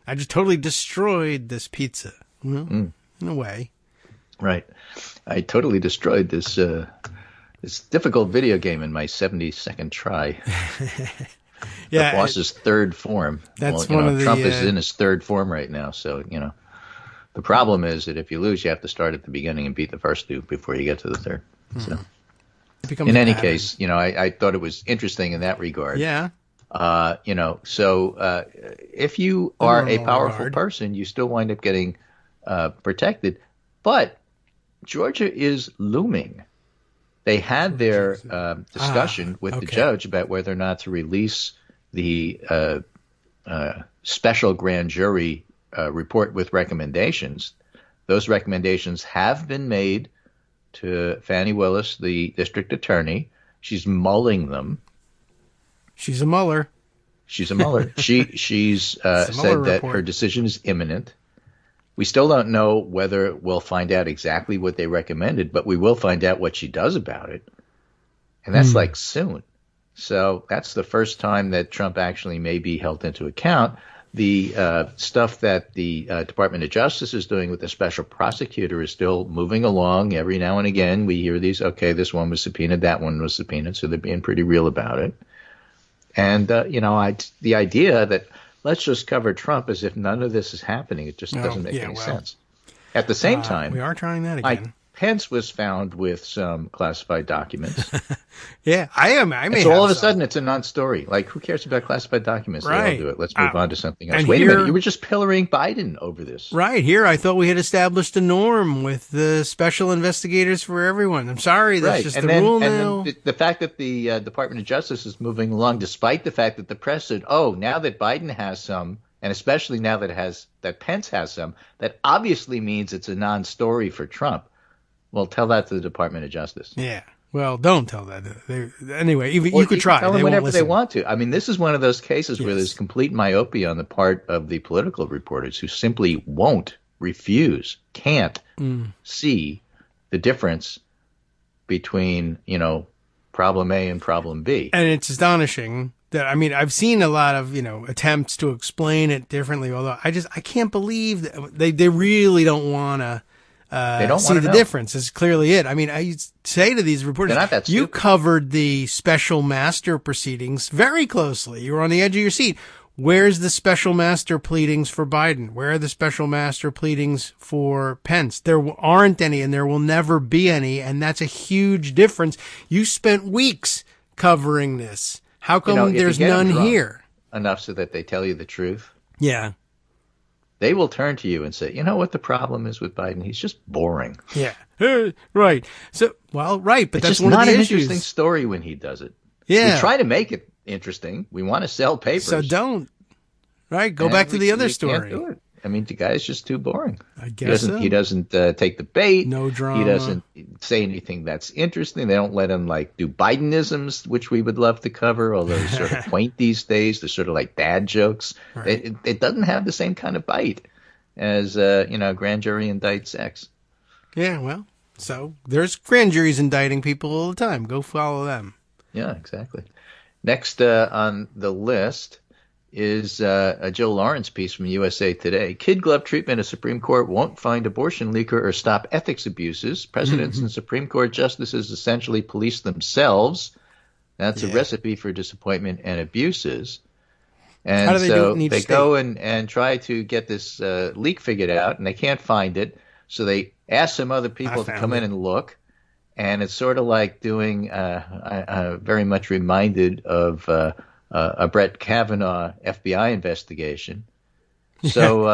I just totally destroyed this pizza, in a way. Right.
I totally destroyed this difficult video game in my 72nd try. The boss's third form.
That's one of the
Trump is in his third form right now, so the problem is that if you lose, you have to start at the beginning and beat the first two before you get to the third. So, in any case, I thought it was interesting in that regard.
Yeah.
So if you are a powerful person, you still wind up getting protected. But Georgia is looming. They had their discussion with the judge about whether or not to release the special grand jury report with recommendations. Those recommendations have been made to Fani Willis, the district attorney. She's mulling them.
She's a muller.
She's said that her decision is imminent. We still don't know whether we'll find out exactly what they recommended, but we will find out what she does about it. And that's like soon. So that's the first time that Trump actually may be held into account. The stuff that the Department of Justice is doing with the special prosecutor is still moving along. Every now and again, we hear these, okay, this one was subpoenaed, that one was subpoenaed, so they're being pretty real about it. And, the idea that let's just cover Trump as if none of this is happening, it just doesn't make any sense. At the same time,
we are trying that again.
Pence was found with some classified documents.
Yeah, I may
so all of a sudden, it's a non-story. Like, who cares about classified documents? Right. They all do it. Let's move on to something else. Wait a minute. You were just pilloring Biden over this.
Right. Here, I thought we had established a norm with the special investigators for everyone. I'm sorry. That's just the rule now.
And the fact that the Department of Justice is moving along, despite the fact that the press said, now that Biden has some, and especially now that Pence has some, that obviously means it's a non-story for Trump. Well, tell that to the Department of Justice.
Yeah. Well, don't tell that. Anyway, you could try.
Tell them whenever they want to. I mean, this is one of those cases where there's complete myopia on the part of the political reporters who simply can't see the difference between, problem A and problem B.
And it's astonishing that, I've seen a lot of, attempts to explain it differently, although I can't believe that they really don't want to.
They don't
see the difference is clearly it. I say to these reporters, you covered the special master proceedings very closely. You were on the edge of your seat. Where's the special master pleadings for Biden? Where are the special master pleadings for Pence? There aren't any, and there will never be any, and that's a huge difference. You spent weeks covering this. How come there's none here?
Enough so that they tell you the truth.
Yeah.
They will turn to you and say, you know what the problem is with Biden? He's just boring.
Yeah. Right. So, right. But
it's
that's
just
one of the issues.
Not an interesting story when he does it.
Yeah.
We try to make it interesting. We want to sell papers.
So don't. Right. Go back to the other story.
Can't do it. The guy's just too boring.
I guess
He doesn't take the bait.
No drama.
He doesn't say anything that's interesting. They don't let him do Bidenisms, which we would love to cover, although they're sort of quaint these days. They're sort of like dad jokes. Right. It doesn't have the same kind of bite as, grand jury indict sex.
Yeah, well, so there's grand juries indicting people all the time. Go follow them.
Yeah, exactly. Next on the list is a Jill Lawrence piece from USA Today. Kid glove treatment of Supreme Court won't find abortion leaker or stop ethics abuses. Presidents and Supreme Court justices essentially police themselves. That's a recipe for disappointment and abuses. And
how do they
so
do it in
they
state?
go and try to get this leak figured out, and they can't find it. So they ask some other people to come in and look. And it's sort of like doing very much reminded of a Brett Kavanaugh FBI investigation. So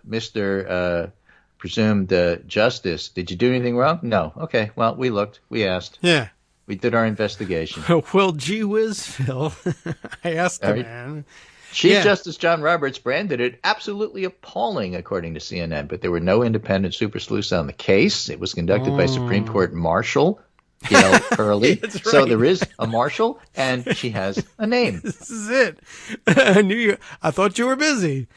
Mr. presumed justice. Did you do anything wrong? No. Okay. Well, we looked. We asked.
Yeah.
We did our investigation.
Well, gee whiz, Phil. I asked the man.
Chief Justice John Roberts branded it absolutely appalling, according to CNN, but there were no independent super sleuths on the case. It was conducted by Supreme Court Marshal Gail Curley.
That's
So
right.
there is a marshal, and she has a name.
This is it. I knew you. I thought you were busy.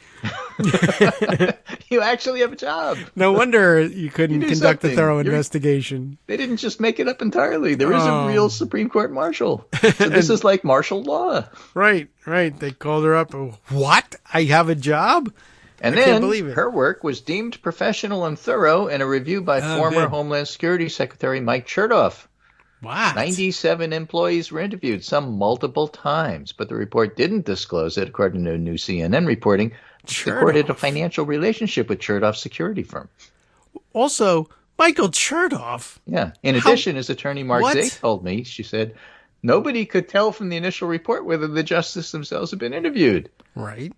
You actually have a job.
No wonder you couldn't conduct a
something.
thorough investigation.
They didn't just make it up entirely. There is a real Supreme Court marshal. So this is like martial law.
Right. They called her up. What? I have a job?
And
I
then
can't believe it.
her work was deemed professional and thorough in a review by former Homeland Security Secretary Mike Chertoff.
What?
97 employees were interviewed, some multiple times, but the report didn't disclose it, according to new CNN reporting. The court had a financial relationship with Chertoff's security firm.
Also, Michael Chertoff.
Yeah. In addition, his attorney Mark Zaid told me, she said, nobody could tell from the initial report whether the justices themselves had been interviewed.
Right.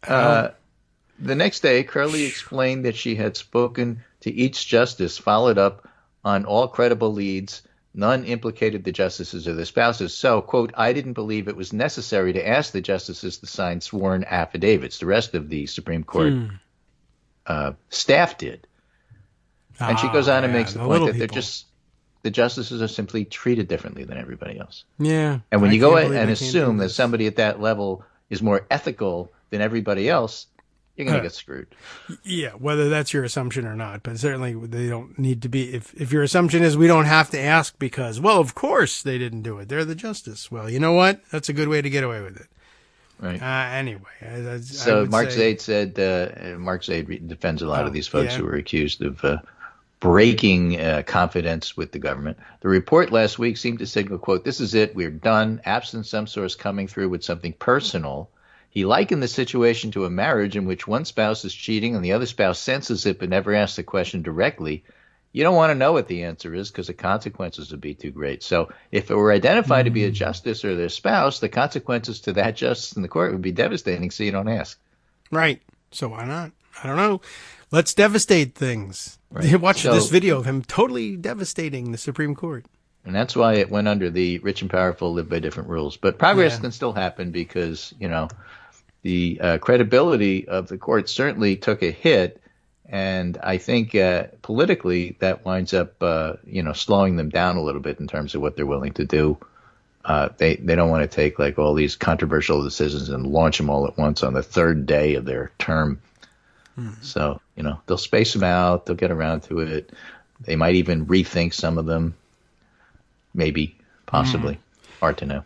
The next day, Curley explained that she had spoken to each justice, followed up on all credible leads. None implicated the justices or their spouses. So, quote, I didn't believe it was necessary to ask the justices to sign sworn affidavits. The rest of the Supreme Court staff did. And she goes on and makes the point that the justices are simply treated differently than everybody else.
Yeah.
And when you go and assume that somebody at that level is more ethical than everybody else, you're going to get screwed.
Yeah, whether that's your assumption or not, but certainly they don't need to be. If your assumption is we don't have to ask because, well, of course they didn't do it. They're the justice. Well, you know what? That's a good way to get away with it.
Right.
Anyway.
So Mark Zaid said, Mark Zaid defends a lot of these folks who were accused of breaking confidence with the government. The report last week seemed to signal, quote, this is it. We're done. Absent some source coming through with something personal. He likened the situation to a marriage in which one spouse is cheating and the other spouse senses it but never asks the question directly. You don't want to know what the answer is because the consequences would be too great. So if it were identified to be a justice or their spouse, the consequences to that justice in the court would be devastating, so you don't ask.
Right. So why not? I don't know. Let's devastate things.
Right.
Watch this video of him totally devastating the Supreme Court.
And that's why it went under the rich and powerful live by different rules. But progress can still happen because, the credibility of the court certainly took a hit. And I think politically that winds up, slowing them down a little bit in terms of what they're willing to do. They don't want to take like all these controversial decisions and launch them all at once on the third day of their term. So, they'll space them out. They'll get around to it. They might even rethink some of them. Maybe, possibly. Hard to know.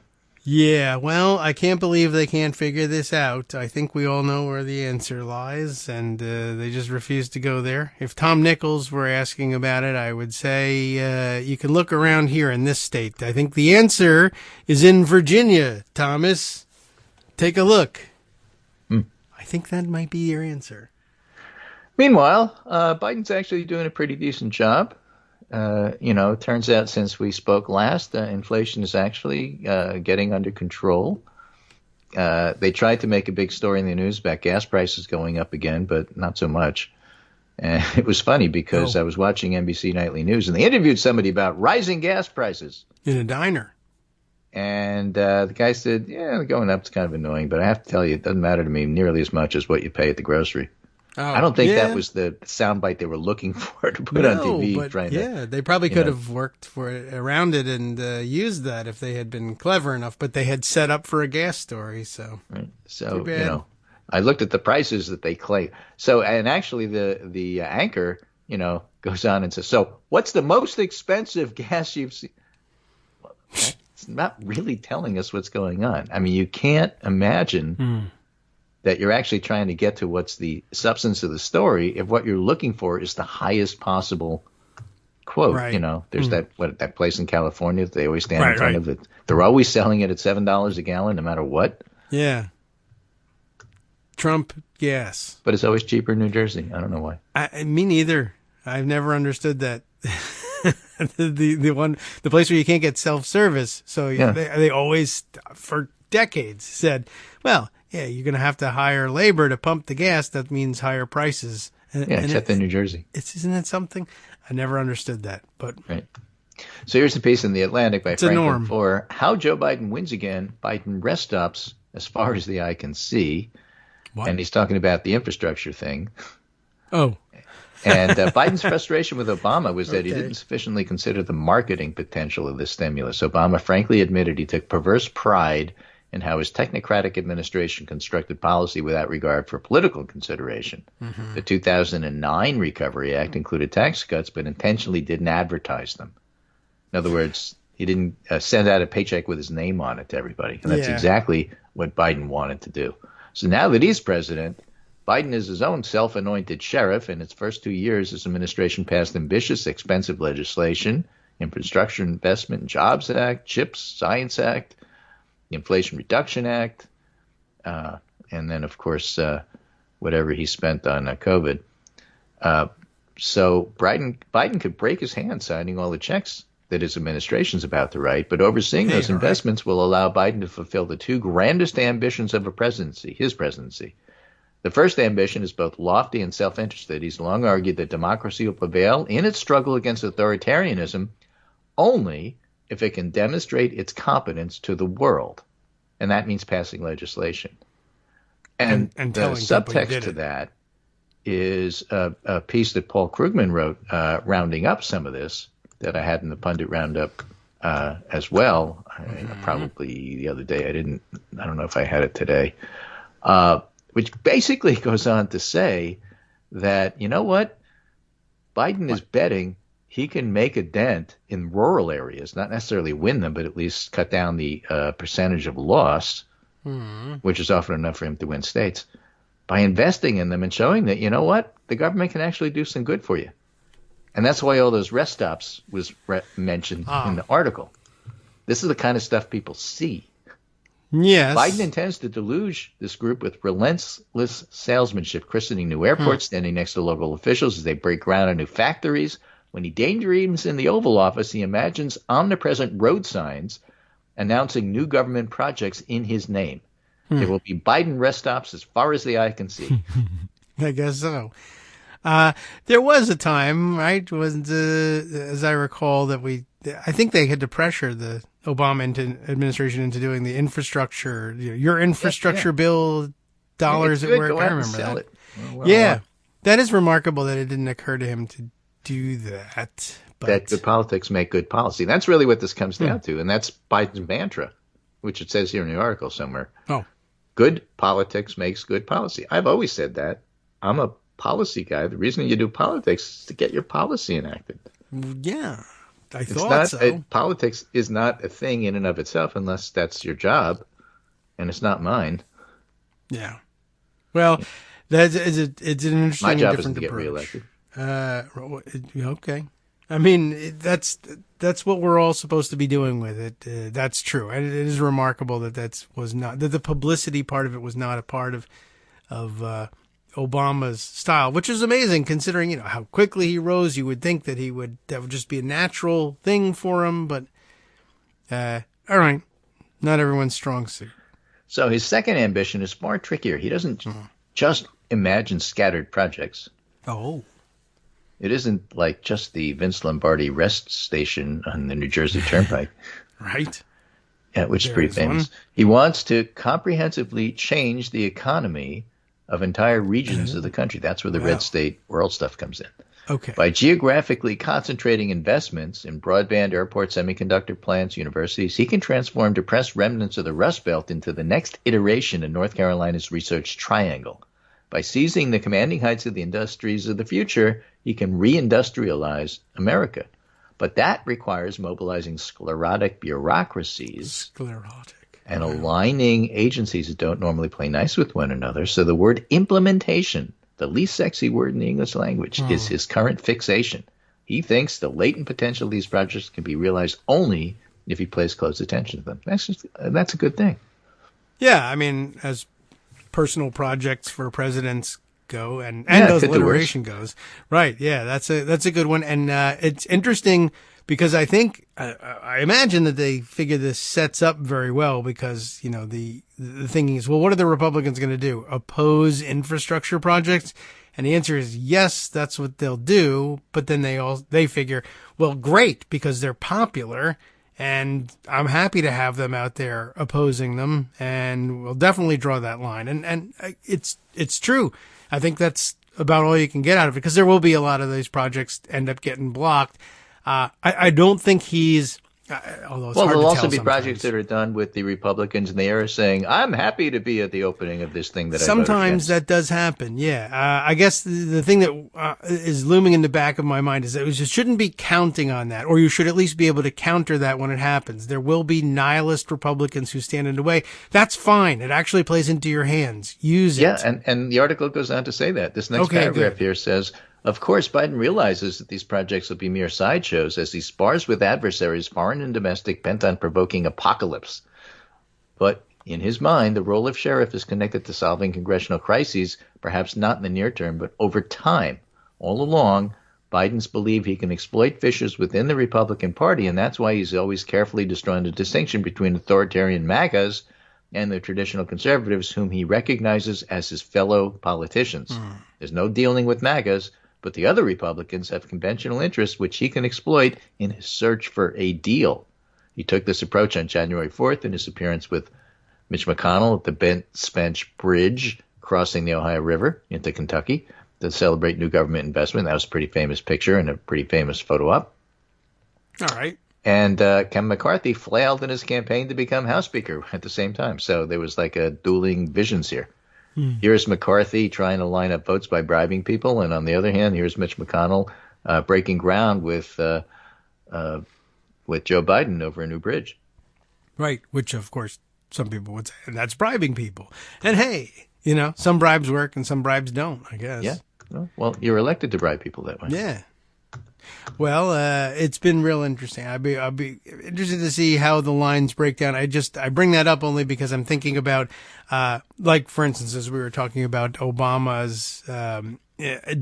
Yeah, well, I can't believe they can't figure this out. I think we all know where the answer lies, and they just refuse to go there. If Tom Nichols were asking about it, I would say you can look around here in this state. I think the answer is in Virginia, Thomas. Take a look. I think that might be your answer.
Meanwhile, Biden's actually doing a pretty decent job. It turns out since we spoke last, inflation is actually getting under control. They tried to make a big story in the news about gas prices going up again, but not so much. And it was funny because I was watching NBC Nightly News, and they interviewed somebody about rising gas prices.
In a diner.
And the guy said, yeah, going up is kind of annoying, but I have to tell you, it doesn't matter to me nearly as much as what you pay at the grocery. I don't think that was the soundbite they were looking for to put on TV.
But they probably could have worked around it and used that if they had been clever enough. But they had set up for a gas story, so
I looked at the prices that they claim. So, and actually, the anchor, goes on and says, "So, what's the most expensive gas you've seen?" Well, that's not really telling us what's going on. I mean, you can't imagine. That you're actually trying to get to what's the substance of the story if what you're looking for is the highest possible quote.
Right.
There's that place in California that they always stand in front of it. They're always selling it at $7 a gallon no matter what.
Yeah. Trump gas.
But it's always cheaper in New Jersey. I don't know why.
Me neither. I've never understood that. the place where you can't get self-service. So they always, for decades, said, well, yeah, you're going to have to hire labor to pump the gas. That means higher prices.
Except in New Jersey.
Isn't it something? I never understood that, but
right. So here's a piece in The Atlantic by Franklin
Foer.
For How Joe Biden Wins Again. Biden rest stops as far as the eye can see. What? And he's talking about the infrastructure thing.
Oh.
And Biden's frustration with Obama was that he didn't sufficiently consider the marketing potential of this stimulus. Obama frankly admitted he took perverse pride in how his technocratic administration constructed policy without regard for political consideration. Mm-hmm. The 2009 Recovery Act included tax cuts, but intentionally didn't advertise them. In other words, he didn't send out a paycheck with his name on it to everybody. And that's exactly what Biden wanted to do. So now that he's president, Biden is his own self-anointed sheriff. In its first 2 years, his administration passed ambitious, expensive legislation, Infrastructure Investment and Jobs Act, CHIPS, Science Act, the Inflation Reduction Act, and then, of course, whatever he spent on COVID. So Biden could break his hand signing all the checks that his administration is about to write, but overseeing those investments will allow Biden to fulfill the two grandest ambitions of his presidency. The first ambition is both lofty and self-interested. He's long argued that democracy will prevail in its struggle against authoritarianism only if it can demonstrate its competence to the world, and that means passing legislation. And the subtext to that is a piece that Paul Krugman wrote rounding up some of this, that I had in the Pundit Roundup as well, probably the other day. I don't know if I had it today, which basically goes on to say that, you know what? Biden is betting he can make a dent in rural areas, not necessarily win them, but at least cut down the percentage of loss, which is often enough for him to win states, by investing in them and showing that, you know what? The government can actually do some good for you. And that's why all those rest stops was mentioned in the article. This is the kind of stuff people see.
Yes.
Biden intends to deluge this group with relentless salesmanship, christening new airports, standing next to local officials as they break ground on new factories. When he daydreams in the Oval Office, he imagines omnipresent road signs announcing new government projects in his name. There will be Biden rest stops as far as the eye can see.
I guess so. There was a time, right, as I recall, that I think they had to pressure the Obama administration into doing the infrastructure, your infrastructure bill dollars at work. I remember that. Well, that is remarkable that it didn't occur to him to do that. But
that good politics make good policy. That's really what this comes down to, and that's Biden's mantra, which it says here in the article somewhere.
Oh.
Good politics makes good policy. I've always said that. I'm a policy guy. The reason you do politics is to get your policy enacted.
Yeah, I thought so.
Politics is not a thing in and of itself unless that's your job, and it's not mine.
Yeah. Well, it's an interesting
My job
different
isn't to get
approach.
reelected.
Okay. I mean, that's what we're all supposed to be doing with it. That's true. And it is remarkable that that the publicity part of it was not a part of Obama's style, which is amazing considering, how quickly he rose. You would think that that would just be a natural thing for him, but all right, not everyone's strong suit.
So his second ambition is far trickier. He doesn't just imagine scattered projects.
Oh.
It isn't like just the Vince Lombardi rest station on the New Jersey Turnpike.
Right.
Yeah, which is pretty famous. He wants to comprehensively change the economy of entire regions of the country. That's where the red state world stuff comes in.
Okay.
By geographically concentrating investments in broadband, airports, semiconductor plants, universities, he can transform depressed remnants of the Rust Belt into the next iteration in North Carolina's Research Triangle. By seizing the commanding heights of the industries of the future, he can reindustrialize America. But that requires mobilizing sclerotic bureaucracies and aligning agencies that don't normally play nice with one another. So the word implementation, the least sexy word in the English language, is his current fixation. He thinks the latent potential of these projects can be realized only if he pays close attention to them. That's a good thing.
Yeah, I mean, as personal projects for presidents go and as alliteration goes. Right. Yeah, that's a good one. And it's interesting because I think I imagine that they figure this sets up very well because, the thinking is, well, what are the Republicans going to do? Oppose infrastructure projects? And the answer is yes, that's what they'll do. But then they figure, well, great, because they're popular and I'm happy to have them out there opposing them, and we'll definitely draw that line. And it's true. I think that's about all you can get out of it, because there will be a lot of these projects end up getting blocked. I don't think he's, although it's hard to tell.
There'll also be
sometimes.
projects that are done with the Republicans in the area saying, I'm happy to be at the opening of this thing that
sometimes that does happen. Yeah. I guess the thing that is looming in the back of my mind is that you shouldn't be counting on that, or you should at least be able to counter that when it happens. There will be nihilist Republicans who stand in the way. That's fine. It actually plays into your hands. Use it.
Yeah, and the article goes on to say that. This next paragraph here says, of course, Biden realizes that these projects will be mere sideshows as he spars with adversaries, foreign and domestic, bent on provoking apocalypse. But in his mind, the role of sheriff is connected to solving congressional crises, perhaps not in the near term, but over time. All along, Biden's believed he can exploit fissures within the Republican Party, and that's why he's always carefully destroying the distinction between authoritarian MAGAs and the traditional conservatives, whom he recognizes as his fellow politicians. There's no dealing with MAGAs, but the other Republicans have conventional interests which he can exploit in his search for a deal. He took this approach on January 4th in his appearance with Mitch McConnell at the Bent Spence Bridge crossing the Ohio River into Kentucky to celebrate new government investment. That was a pretty famous picture and a pretty famous photo op.
All right.
And Ken McCarthy flailed in his campaign to become House Speaker at the same time. So there was like a dueling visions here. Here's McCarthy trying to line up votes by bribing people, and on the other hand, here's Mitch McConnell breaking ground with Joe Biden over a new bridge.
Right, which of course some people would say, and that's bribing people. And hey, some bribes work and some bribes don't, I guess.
Yeah. Well, you're elected to bribe people that way.
Yeah. Well, it's been real interesting. I'll be interested to see how the lines break down. I bring that up only because I'm thinking about, like, for instance, as we were talking about Obama's,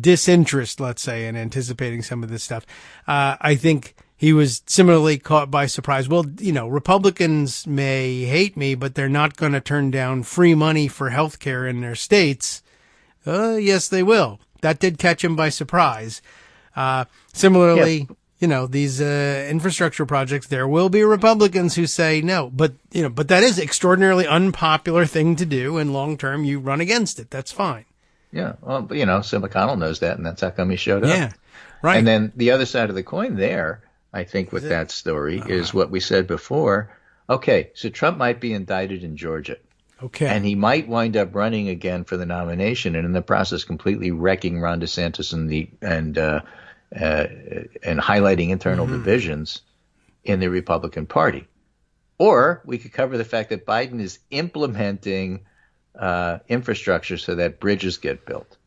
disinterest, let's say, in anticipating some of this stuff. I think he was similarly caught by surprise. Well, Republicans may hate me, but they're not going to turn down free money for health care in their states. Yes, they will. That did catch him by surprise. Similarly, these infrastructure projects, there will be Republicans who say no, but that is extraordinarily unpopular thing to do, and long term you run against it. That's fine.
Yeah, well, but, so McConnell knows that, and that's how come he showed up.
Yeah, right.
And then the other side of the coin there, I think, with that story is what we said before. Okay, so Trump might be indicted in Georgia.
Okay.
And he might wind up running again for the nomination, and in the process completely wrecking Ron DeSantis and highlighting internal divisions in the Republican Party. Or we could cover the fact that Biden is implementing infrastructure so that bridges get built.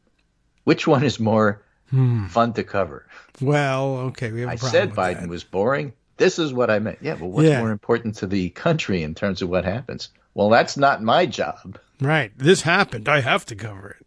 Which one is more fun to cover?
Well, okay, we have a problem
said
with
Biden
that.
was boring. This is what I meant. Yeah, but what's more important to the country in terms of what happens? Well, that's not my job.
Right. This happened. I have to cover it.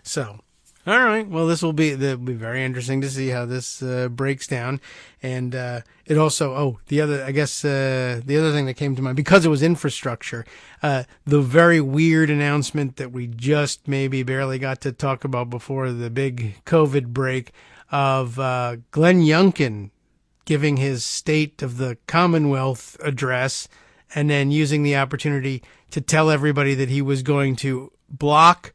So, all right. Well, it'll be very interesting to see how this breaks down. And it also, the other thing that came to mind, because it was infrastructure, the very weird announcement that we just maybe barely got to talk about before the big COVID break of Glenn Youngkin giving his State of the Commonwealth address and then using the opportunity to tell everybody that he was going to block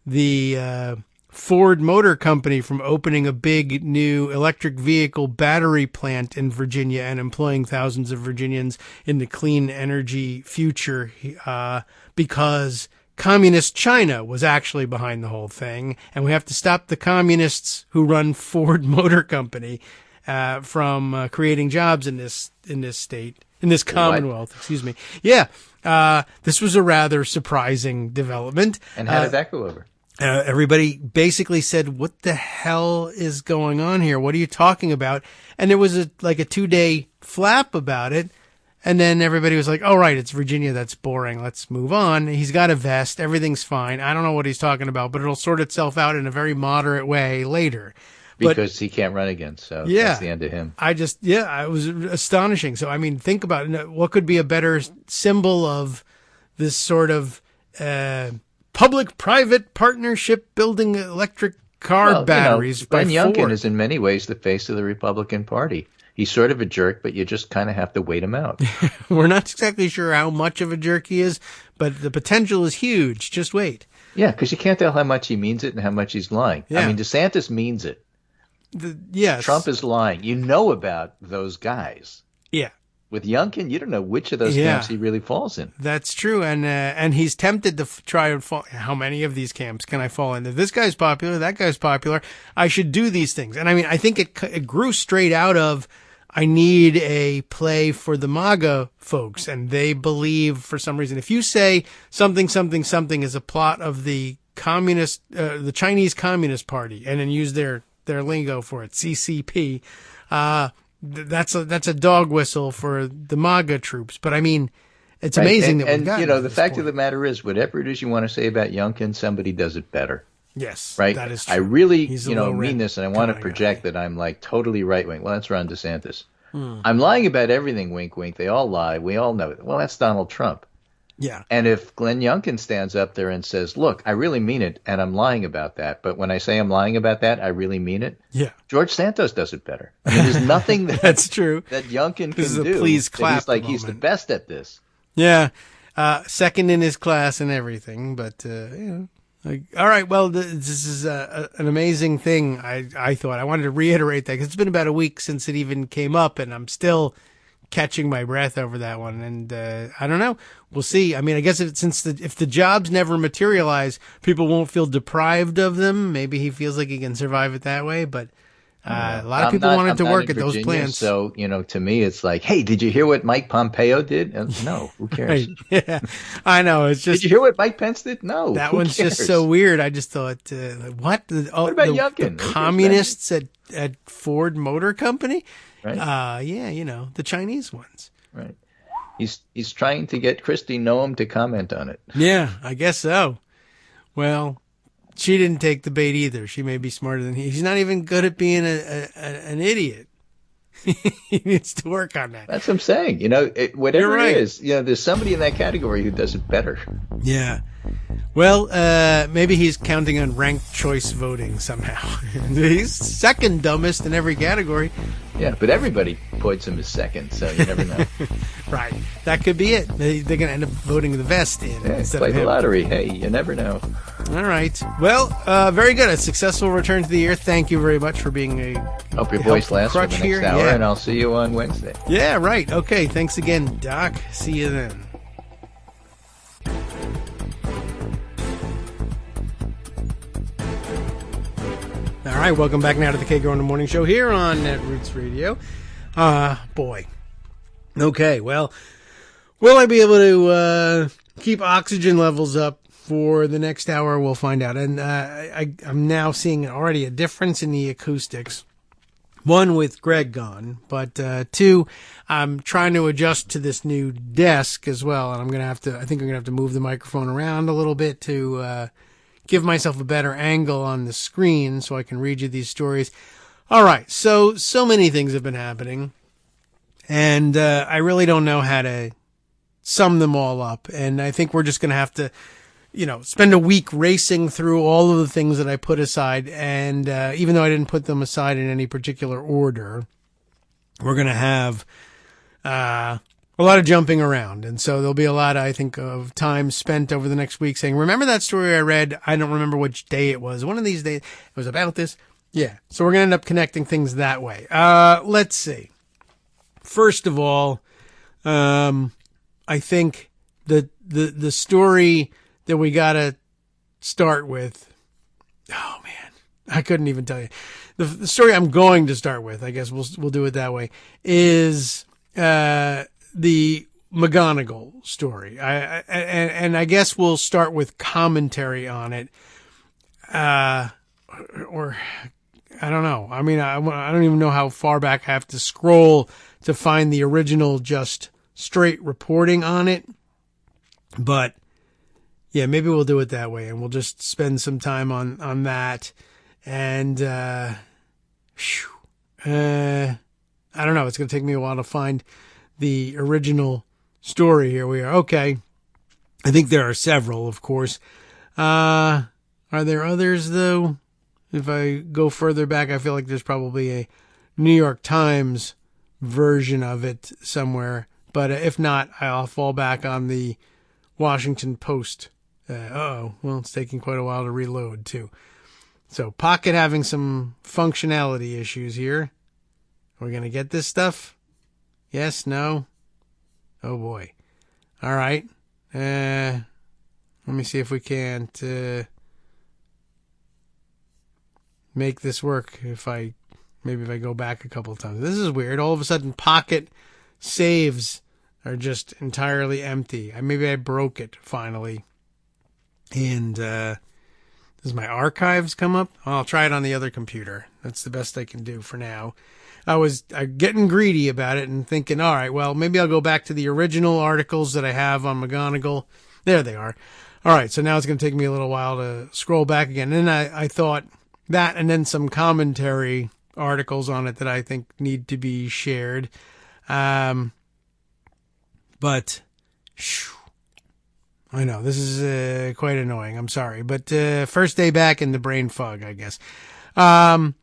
the Ford Motor Company from opening a big new electric vehicle battery plant in Virginia and employing thousands of Virginians in the clean energy future because communist China was actually behind the whole thing. And we have to stop the communists who run Ford Motor Company from creating jobs in this state. In this Commonwealth, excuse me. Yeah, this was a rather surprising development.
And how did that go over?
Everybody basically said, what the hell is going on here? What are you talking about? And there was a 2-day flap about it. And then everybody was like, oh, right, it's Virginia. That's boring. Let's move on. He's got a vest. Everything's fine. I don't know what he's talking about, but it'll sort itself out in a very moderate way later.
Because he can't run again, so that's the end of him.
It was astonishing. So, I mean, think about it. What could be a better symbol of this sort of public-private partnership building electric car batteries by
Glenn
Ford.
Youngkin is in many ways the face of the Republican Party. He's sort of a jerk, but you just kind of have to wait him out.
We're not exactly sure how much of a jerk he is, but the potential is huge. Just wait.
Yeah, because you can't tell how much he means it and how much he's lying.
Yeah.
I mean, DeSantis means it.
Yes.
Trump is lying. You know about those guys.
Yeah.
With Youngkin, you don't know which of those camps he really falls in.
That's true, and he's tempted to try and fall. How many of these camps can I fall into? This guy's popular, that guy's popular. I should do these things, and I mean, I think it grew straight out of I need a play for the MAGA folks, and they believe for some reason if you say something is a plot of the the Chinese Communist Party, and then use their lingo for it, CCP. That's a dog whistle for the MAGA troops. But I mean, it's amazing that we've gotten
the fact of the matter is, whatever it is you want to say about Youngkin, somebody does it better.
Yes,
right.
That is true.
I really, mean this, and I want to project that I'm like totally right wing. Well, that's Ron DeSantis. I'm lying about everything. Wink, wink. They all lie. We all know it. Well, that's Donald Trump.
Yeah.
And if Glenn Youngkin stands up there and says, look, I really mean it, and I'm lying about that, but when I say I'm lying about that, I really mean it.
Yeah.
George Santos does it better. I mean, there's nothing
that's true.
that Youngkin
this
can
is a
do.
Please clap.
He's like, he's the best at this.
Yeah. Second in his class and everything, but, all right. Well, this is an amazing thing. I thought I wanted to reiterate that because it's been about a week since it even came up, and I'm still catching my breath over that one. And I don't know. We'll see. I mean, I guess if the jobs never materialize, people won't feel deprived of them. Maybe he feels like he can survive it that way. But a lot of people wanted to work at those plants.
So, to me, it's like, hey, did you hear what Mike Pompeo did? No, who cares?
Right. Yeah, I know. It's just.
Did you hear what Mike Pence did? No,
that one's
cares?
Just so weird. I just thought, what?
What about Youngkin?
The communists at Ford Motor Company?
Right.
The Chinese ones.
Right. He's trying to get Kristi Noem to comment on it.
Yeah, I guess so. Well, she didn't take the bait either. She may be smarter than he. He's not even good at being an idiot. He needs to work on that.
That's what I'm saying. Whatever it is, there's somebody in that category who does it better.
Yeah. Well, maybe he's counting on ranked choice voting somehow. He's second dumbest in every category.
Yeah, but everybody puts him as second, so you never know.
Right. That could be it. They're going to end up voting the vest in.
Yeah, play the lottery. Hey, you never know.
All right. Well, very good. A successful return to the year. Thank you very much for being a
Hope your voice lasts for the next
here.
hour, and I'll see you on Wednesday.
Yeah, right. Okay. Thanks again, Doc. See you then. All right, welcome back now to the Kagro in the Morning Show here on Netroots Radio. Boy. Okay, well, will I be able to keep oxygen levels up for the next hour? We'll find out. And I'm now seeing already a difference in the acoustics. One, with Greg gone, but two, I'm trying to adjust to this new desk as well, and I think I'm going to have to move the microphone around a little bit to give myself a better angle on the screen so I can read you these stories. All right, so many things have been happening, and I really don't know how to sum them all up, and I think we're just going to have to, spend a week racing through all of the things that I put aside, and even though I didn't put them aside in any particular order, we're going to have a lot of jumping around. And so there'll be a lot, I think, of time spent over the next week saying, remember that story I read? I don't remember which day it was. One of these days, it was about this. Yeah. So we're going to end up connecting things that way. Let's see. First of all, I think the story that we got to start with, oh man, I couldn't even tell you. The story I'm going to start with, I guess we'll do it that way, is the McGonagall story. And I guess we'll start with commentary on it. Or I don't know. I mean, I don't even know how far back I have to scroll to find the original just straight reporting on it. But yeah, maybe we'll do it that way, and we'll just spend some time on that. And I don't know. It's going to take me a while to find the original story. Here we are. Okay. I think there are several, of course. Are there others, though? If I go further back, I feel like there's probably a New York Times version of it somewhere. But if not, I'll fall back on the Washington Post. Well, it's taking quite a while to reload, too. So, Pocket having some functionality issues here. Are we going to get this stuff? Yes? No? Oh, boy. All right. Let me see if we can't make this work if I go back a couple of times. This is weird. All of a sudden, Pocket saves are just entirely empty. Maybe I broke it finally. And does my archives come up? I'll try it on the other computer. That's the best I can do for now. I was getting greedy about it and thinking, all right, well, maybe I'll go back to the original articles that I have on McGonigal. There they are. All right, so now it's going to take me a little while to scroll back again. And then I thought that and then some commentary articles on it that I think need to be shared. But I know this is quite annoying. I'm sorry, but first day back in the brain fog, I guess. I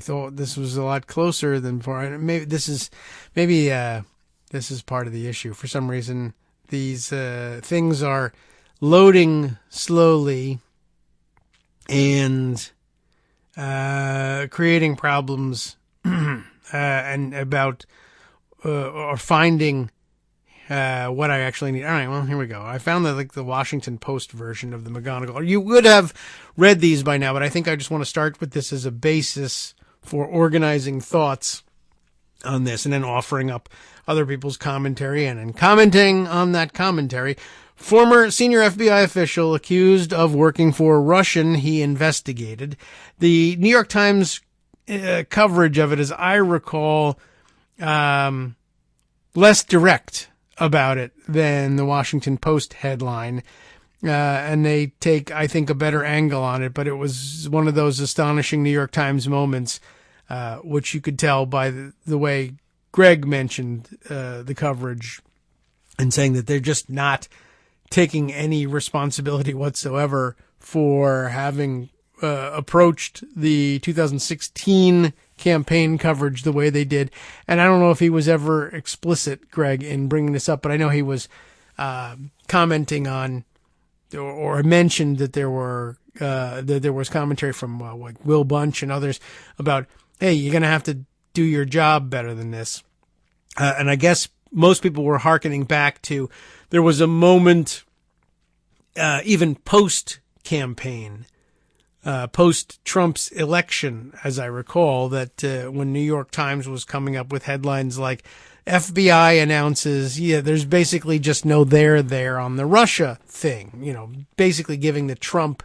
thought this was a lot closer than before. Maybe this is part of the issue. For some reason, these things are loading slowly and creating problems and about or finding what I actually need. All right, well, here we go. I found the Washington Post version of the McGonigal. You would have read these by now, but I think I just want to start with this as a basis for organizing thoughts on this and then offering up other people's commentary and commenting on that commentary. Former senior FBI official accused of working for Russian he investigated. The New York Times coverage of it, as I recall, less direct about it than the Washington Post headline. And they take, I think, a better angle on it, but it was one of those astonishing New York Times moments, which you could tell by the way Greg mentioned the coverage and saying that they're just not taking any responsibility whatsoever for having approached the 2016 campaign coverage the way they did. And I don't know if he was ever explicit, Greg, in bringing this up, but I know he was commenting on or mentioned that there was commentary from like Will Bunch and others about, hey, you're going to have to do your job better than this. And I guess most people were hearkening back to there was a moment even post-campaign, post-Trump's election, as I recall, that when New York Times was coming up with headlines like FBI announces, there's basically just no there on the Russia thing, basically giving the Trump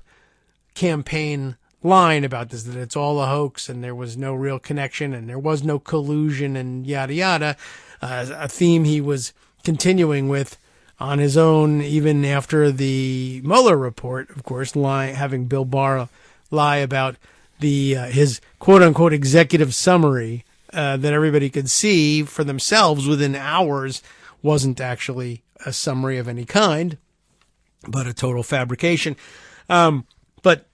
campaign line about this, that it's all a hoax and there was no real connection and there was no collusion and yada yada, a theme he was continuing with on his own even after the Mueller report, of course, having Bill Barr lie about his quote-unquote executive summary that everybody could see for themselves within hours wasn't actually a summary of any kind, but a total fabrication. But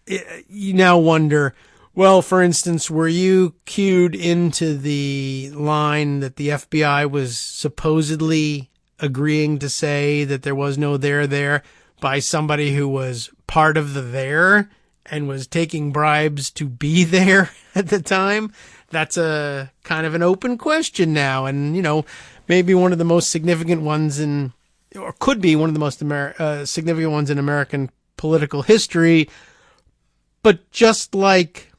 you now wonder, well, for instance, were you cued into the line that the FBI was supposedly agreeing to say that there was no there by somebody who was part of the there and was taking bribes to be there at the time? That's a kind of an open question now. And, maybe one of the most significant ones or could be one of the most significant ones in American political history. But just like,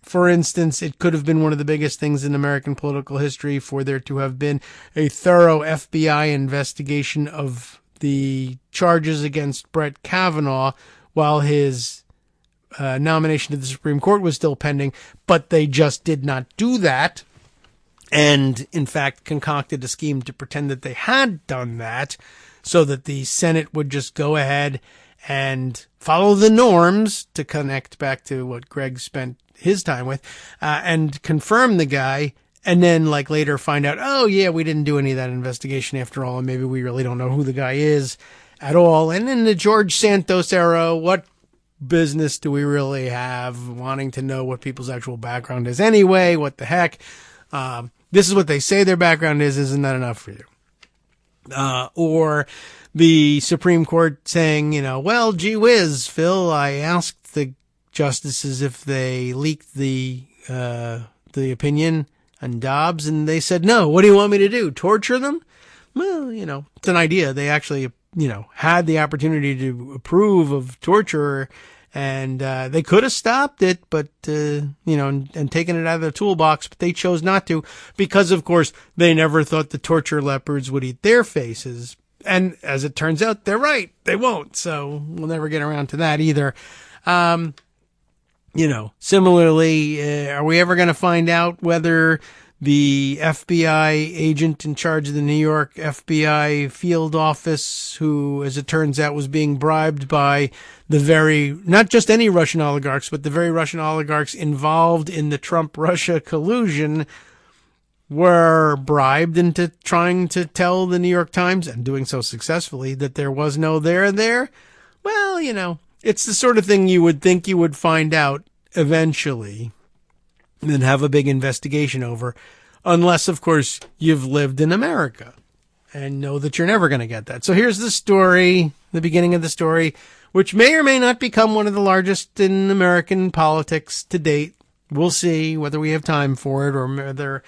for instance, it could have been one of the biggest things in American political history for there to have been a thorough FBI investigation of the charges against Brett Kavanaugh while his nomination to the Supreme Court was still pending, but they just did not do that and, in fact, concocted a scheme to pretend that they had done that so that the Senate would just go ahead and follow the norms, to connect back to what Greg spent his time with, and confirm the guy and then like later find out, oh yeah, we didn't do any of that investigation after all, and maybe we really don't know who the guy is at all. And in the George Santos era, what business do we really have wanting to know what people's actual background is anyway? What the heck? This is what they say their background is. Isn't that enough for you? Or the Supreme Court saying, well, gee whiz, Phil, I asked the justices if they leaked the opinion on Dobbs, and they said no. What do you want me to do? Torture them? Well, it's an idea. They actually, had the opportunity to approve of torture, and they could have stopped it, but, and taken it out of the toolbox, but they chose not to because, of course, they never thought the torture leopards would eat their faces. And as it turns out, they're right. They won't. So we'll never get around to that either. Similarly, are we ever going to find out whether the FBI agent in charge of the New York FBI field office, who, as it turns out, was being bribed by not just any Russian oligarchs, but the very Russian oligarchs involved in the Trump-Russia collusion, were bribed into trying to tell the New York Times, and doing so successfully, that there was no there? Well, it's the sort of thing you would think you would find out eventually and have a big investigation over, unless, of course, you've lived in America and know that you're never going to get that. So here's the story, the beginning of the story, which may or may not become one of the largest in American politics to date. We'll see whether we have time for it, or whether,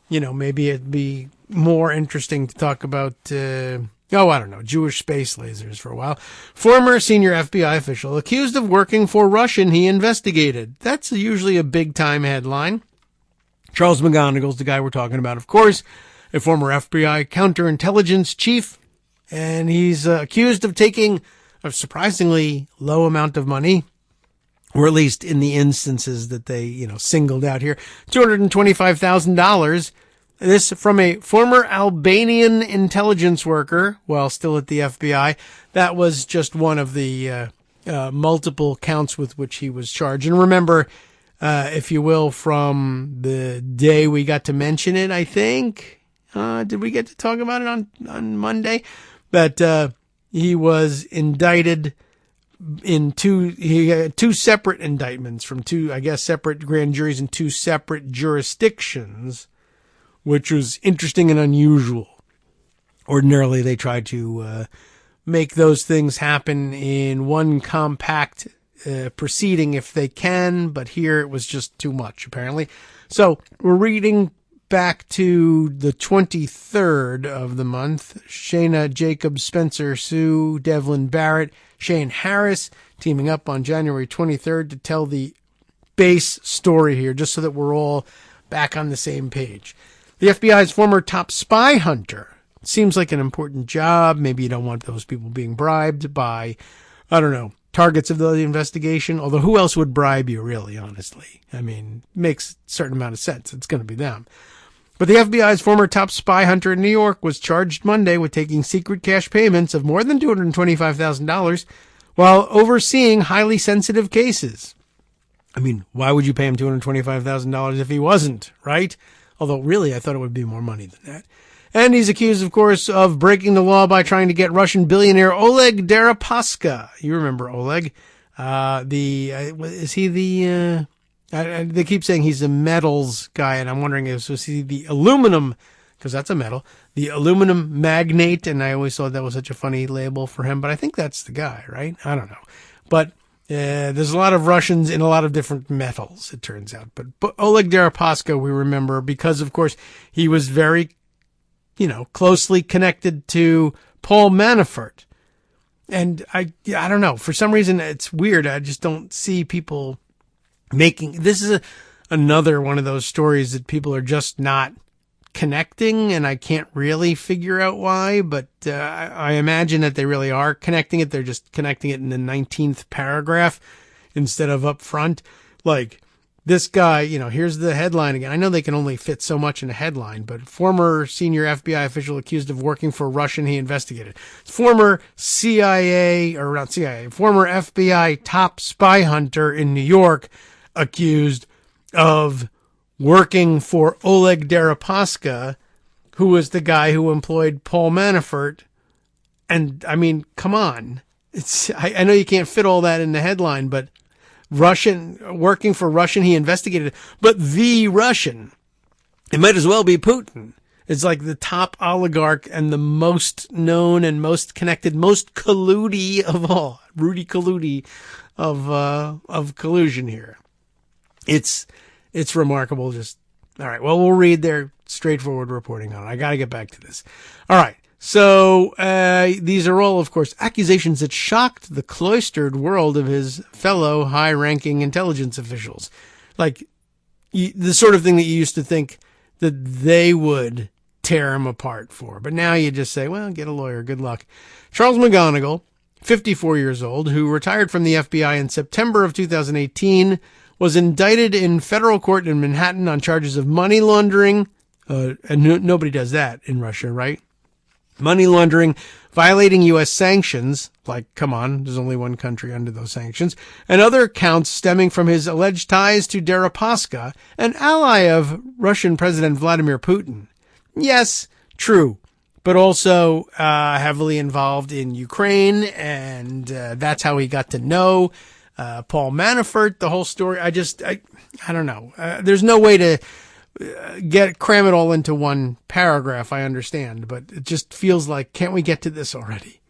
maybe it'd be more interesting to talk about, Jewish space lasers for a while. Former senior FBI official accused of working for Russian he investigated. That's usually a big-time headline. Charles McGonigal's the guy we're talking about, of course, a former FBI counterintelligence chief, and he's accused of taking a surprisingly low amount of money, or at least in the instances that they, singled out here, $225,000. This from a former Albanian intelligence worker while still at the FBI. That was just one of the multiple counts with which he was charged. And remember, if you will, from the day we got to mention it, I think, did we get to talk about it on Monday? But he was indicted he had two separate indictments from two, separate grand juries in two separate jurisdictions, which was interesting and unusual. Ordinarily, they try to make those things happen in one compact proceeding if they can, but here it was just too much, apparently. So we're reading back to the 23rd of the month. Shayna Jacobs, Spencer Sue, Devlin Barrett, Shane Harris teaming up on January 23rd to tell the base story here, just so that we're all back on the same page. The FBI's former top spy hunter. Seems like an important job. Maybe you don't want those people being bribed by, targets of the investigation. Although who else would bribe you, really, honestly? Makes a certain amount of sense. It's going to be them. But the FBI's former top spy hunter in New York was charged Monday with taking secret cash payments of more than $225,000 while overseeing highly sensitive cases. Why would you pay him $225,000 if he wasn't, right? Although, really, I thought it would be more money than that. And he's accused, of course, of breaking the law by trying to get Russian billionaire Oleg Deripaska. You remember Oleg. Is he the... they keep saying he's a metals guy, and I'm wondering if was he the aluminum, because that's a metal, the aluminum magnate, and I always thought that was such a funny label for him, but I think that's the guy, right? I don't know. But there's a lot of Russians in a lot of different metals, it turns out. But Oleg Deripaska, we remember, because, of course, he was very, closely connected to Paul Manafort. And I don't know, for some reason, it's weird. I just don't see people this is another one of those stories that people are just not connecting, and I can't really figure out why, but I imagine that they really are connecting it. They're just connecting it in the 19th paragraph instead of up front. Like, this guy, here's the headline again. I know they can only fit so much in a headline, but former senior FBI official accused of working for Russian he investigated. Former former FBI top spy hunter in New York accused of working for Oleg Deripaska, who was the guy who employed Paul Manafort. And, I mean, come on. I know you can't fit all that in the headline, but working for Russian, he investigated, but the Russian. It might as well be Putin. It's like the top oligarch and the most known and most connected, most colludey of all. Rudy Colludi of collusion here. It's remarkable. Just, all right. Well, we'll read their straightforward reporting on it. I got to get back to this. All right. So, these are all, of course, accusations that shocked the cloistered world of his fellow high-ranking intelligence officials. Like, the sort of thing that you used to think that they would tear him apart for. But now you just say, well, get a lawyer. Good luck. Charles McGonigal, 54 years old, who retired from the FBI in September of 2018, was indicted in federal court in Manhattan on charges of money laundering. And nobody does that in Russia, right? Money laundering, violating U.S. sanctions, like, come on, there's only one country under those sanctions, and other counts stemming from his alleged ties to Deripaska, an ally of Russian President Vladimir Putin. Yes, true, but also heavily involved in Ukraine, and that's how he got to know Paul Manafort, the whole story. I don't know. There's no way to cram it all into one paragraph, I understand, but it just feels like, can't we get to this already?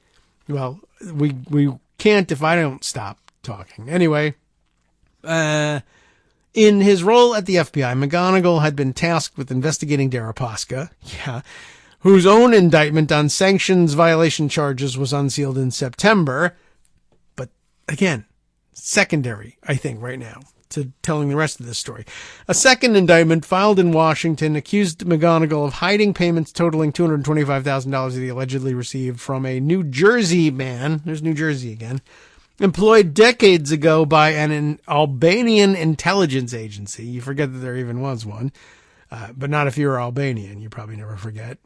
Well, we can't if I don't stop talking. Anyway, in his role at the FBI, McGonigal had been tasked with investigating Deripaska, whose own indictment on sanctions violation charges was unsealed in September. But again, secondary, I think, right now to telling the rest of this story. A second indictment filed in Washington accused McGonigal of hiding payments totaling $225,000 that he allegedly received from a New Jersey man, there's New Jersey again, employed decades ago by an Albanian intelligence agency. You forget that there even was one, but not if you're Albanian. You probably never forget.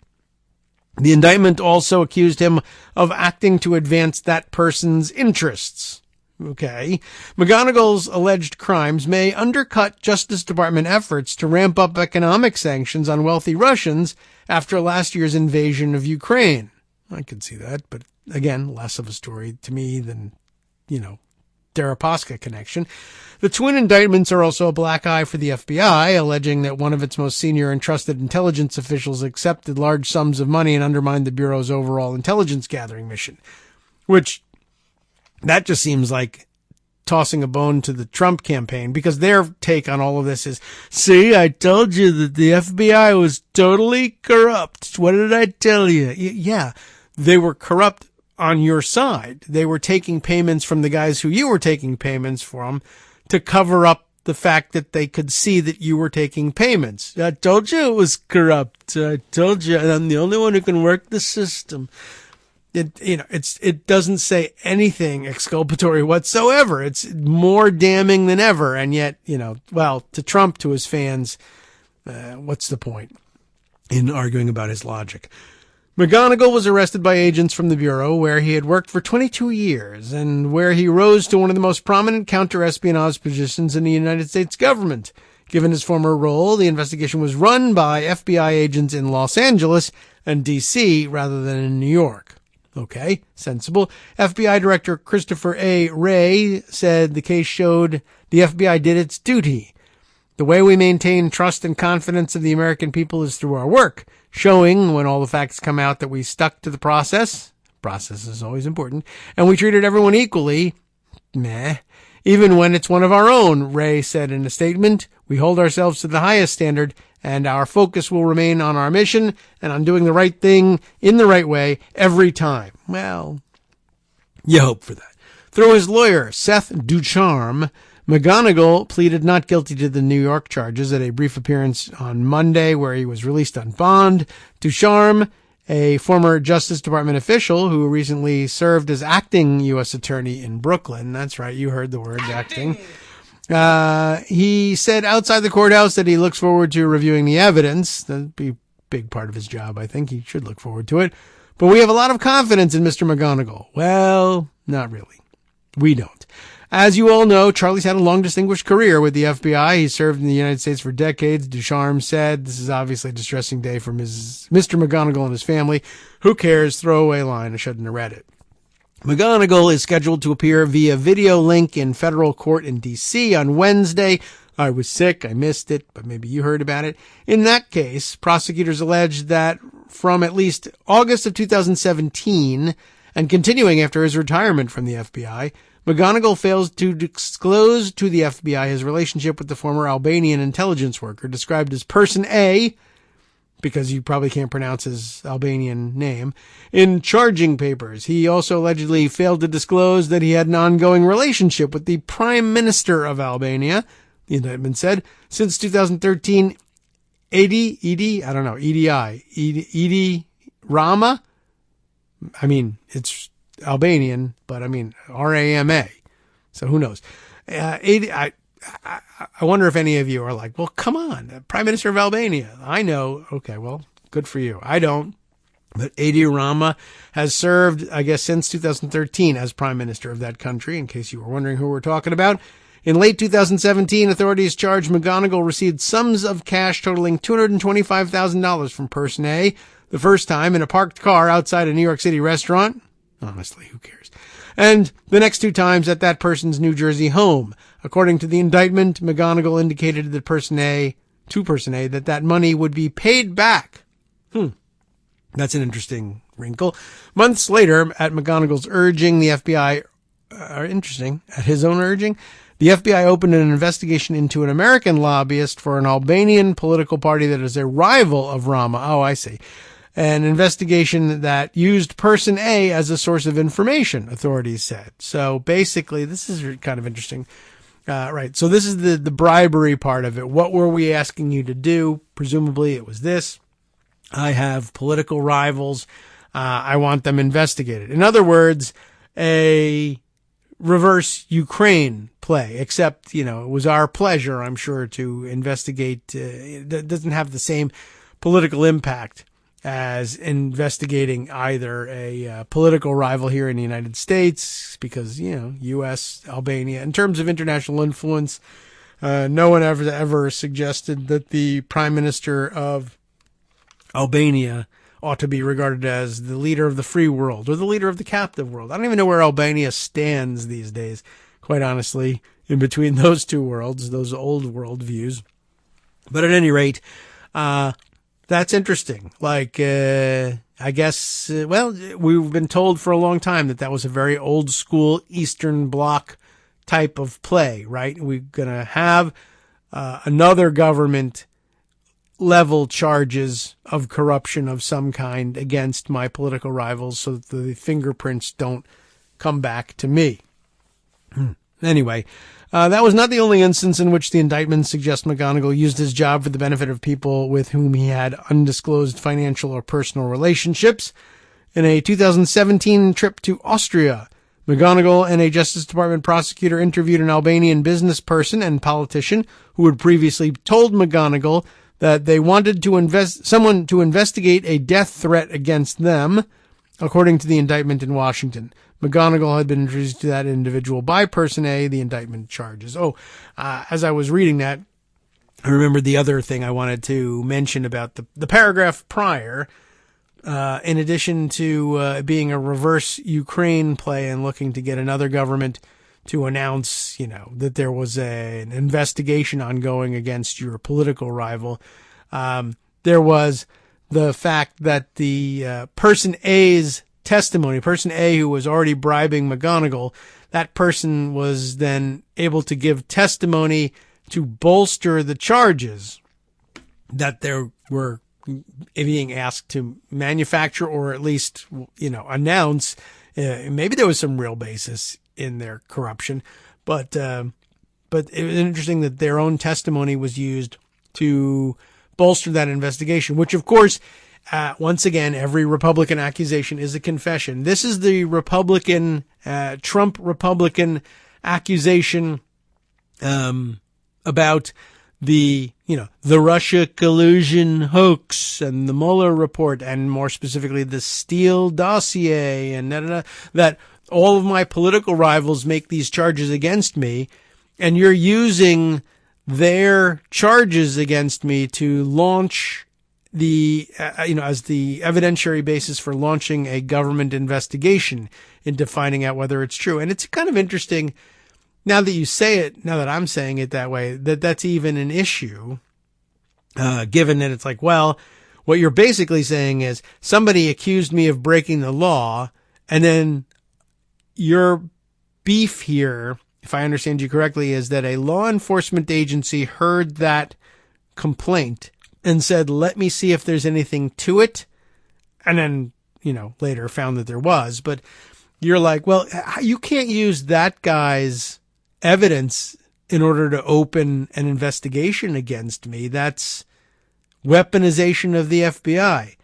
The indictment also accused him of acting to advance that person's interests. Okay. McGonigal's alleged crimes may undercut Justice Department efforts to ramp up economic sanctions on wealthy Russians after last year's invasion of Ukraine. I could see that, but again, less of a story to me than, Deripaska connection. The twin indictments are also a black eye for the FBI, alleging that one of its most senior and trusted intelligence officials accepted large sums of money and undermined the Bureau's overall intelligence gathering mission, which that just seems like tossing a bone to the Trump campaign, because their take on all of this is, see, I told you that the FBI was totally corrupt. What did I tell you? Yeah, they were corrupt on your side. They were taking payments from the guys who you were taking payments from to cover up the fact that they could see that you were taking payments. I told you it was corrupt. I told you, and I'm the only one who can work the system. It doesn't say anything exculpatory whatsoever. It's more damning than ever. And yet, to Trump, to his fans, what's the point in arguing about his logic? McGonigal was arrested by agents from the Bureau, where he had worked for 22 years and where he rose to one of the most prominent counter-espionage positions in the United States government. Given his former role, the investigation was run by FBI agents in Los Angeles and D.C. rather than in New York. Okay, sensible. FBI Director Christopher A. Wray said the case showed the FBI did its duty. The way we maintain trust and confidence of the American people is through our work, showing, when all the facts come out, that we stuck to the process. Process is always important. And we treated everyone equally. Even when it's one of our own, Wray said in a statement. We hold ourselves to the highest standard, and our focus will remain on our mission and on doing the right thing in the right way every time. Well, you hope for that. Through his lawyer, Seth Ducharme, McGonigal pleaded not guilty to the New York charges at a brief appearance on Monday where he was released on bond. Ducharme, a former Justice Department official who recently served as acting U.S. attorney in Brooklyn. That's right, you heard the word acting. He said outside the courthouse that he looks forward to reviewing the evidence. That'd be a big part of his job, I think. He should look forward to it. But we have a lot of confidence in Mr. McGonigal. Well, not really. We don't. As you all know, Charlie's had a long, distinguished career with the FBI. He served in the United States for decades. Ducharme said, "This is obviously a distressing day for Mr. McGonigal and his family. Who cares? Throwaway line. I shouldn't have read it." McGonigal is scheduled to appear via video link in federal court in D.C. on Wednesday. I was sick. I missed it, but maybe you heard about it. In that case, prosecutors alleged that from at least August of 2017 and continuing after his retirement from the FBI, McGonigal fails to disclose to the FBI his relationship with the former Albanian intelligence worker, described as Person A, because you probably can't pronounce his Albanian name, in charging papers. He also allegedly failed to disclose that he had an ongoing relationship with the Prime Minister of Albania, the indictment said. Since 2013, Edi Rama? I mean, it's Albanian, but I mean, Rama. So who knows? I wonder if any of you are like, well, come on, Prime Minister of Albania. I know. Okay, well, good for you. I don't. But Edi Rama has served, I guess, since 2013 as Prime Minister of that country, in case you were wondering who we're talking about. In late 2017, authorities charged McGonigal received sums of cash totaling $225,000 from Person A, the first time in a parked car outside a New York City restaurant. Honestly, who cares? And the next two times at that person's New Jersey home. According to the indictment, McGonigal indicated to Person A that money would be paid back. That's an interesting wrinkle. Months later, at McGonigal's urging, the FBI, at his own urging, the FBI opened an investigation into an American lobbyist for an Albanian political party that is a rival of Rama. Oh, I see. An investigation that used Person A as a source of information, authorities said. So basically, this is kind of interesting. Right. So this is the bribery part of it. What were we asking you to do? Presumably it was this. I have political rivals. I want them investigated. In other words, a reverse Ukraine play, except, it was our pleasure, I'm sure, to investigate. It doesn't have the same political impact as investigating either a political rival here in the United States, because, U.S., Albania. In terms of international influence, no one ever suggested that the Prime Minister of Albania ought to be regarded as the leader of the free world or the leader of the captive world. I don't even know where Albania stands these days, quite honestly, in between those two worlds, those old world views. But at any rate, that's interesting. I guess, we've been told for a long time that was a very old school Eastern Bloc type of play, right? We're going to have another government level charges of corruption of some kind against my political rivals so that the fingerprints don't come back to me. Anyway, that was not the only instance in which the indictment suggests McGonigal used his job for the benefit of people with whom he had undisclosed financial or personal relationships. In a 2017 trip to Austria, McGonigal and a Justice Department prosecutor interviewed an Albanian business person and politician who had previously told McGonigal that they wanted to someone to investigate a death threat against them, according to the indictment in Washington. McGonigal had been introduced to that individual by Person A, the indictment charges. As I was reading that, I remembered the other thing I wanted to mention about the paragraph prior. In addition to being a reverse Ukraine play and looking to get another government to announce, that there was an investigation ongoing against your political rival, there was the fact that the Person A's testimony, Person A who was already bribing McGonigal, that person was then able to give testimony to bolster the charges that there were being asked to manufacture or at least, announce. Maybe there was some real basis in their corruption, but it was interesting that their own testimony was used to bolster that investigation, which of course, once again, every Republican accusation is a confession. This is the Trump Republican accusation, about the Russia collusion hoax and the Mueller report, and more specifically the Steele dossier, and that all of my political rivals make these charges against me, and you're using their charges against me to launch as the evidentiary basis for launching a government investigation into finding out whether it's true. And it's kind of interesting now that you say it, now that I'm saying it that way, that's even an issue, given that it's like, well, what you're basically saying is somebody accused me of breaking the law, and then your beef here, if I understand you correctly, is that a law enforcement agency heard that complaint and said, let me see if there's anything to it. And then, later found that there was. But you're like, well, you can't use that guy's evidence in order to open an investigation against me. That's weaponization of the FBI.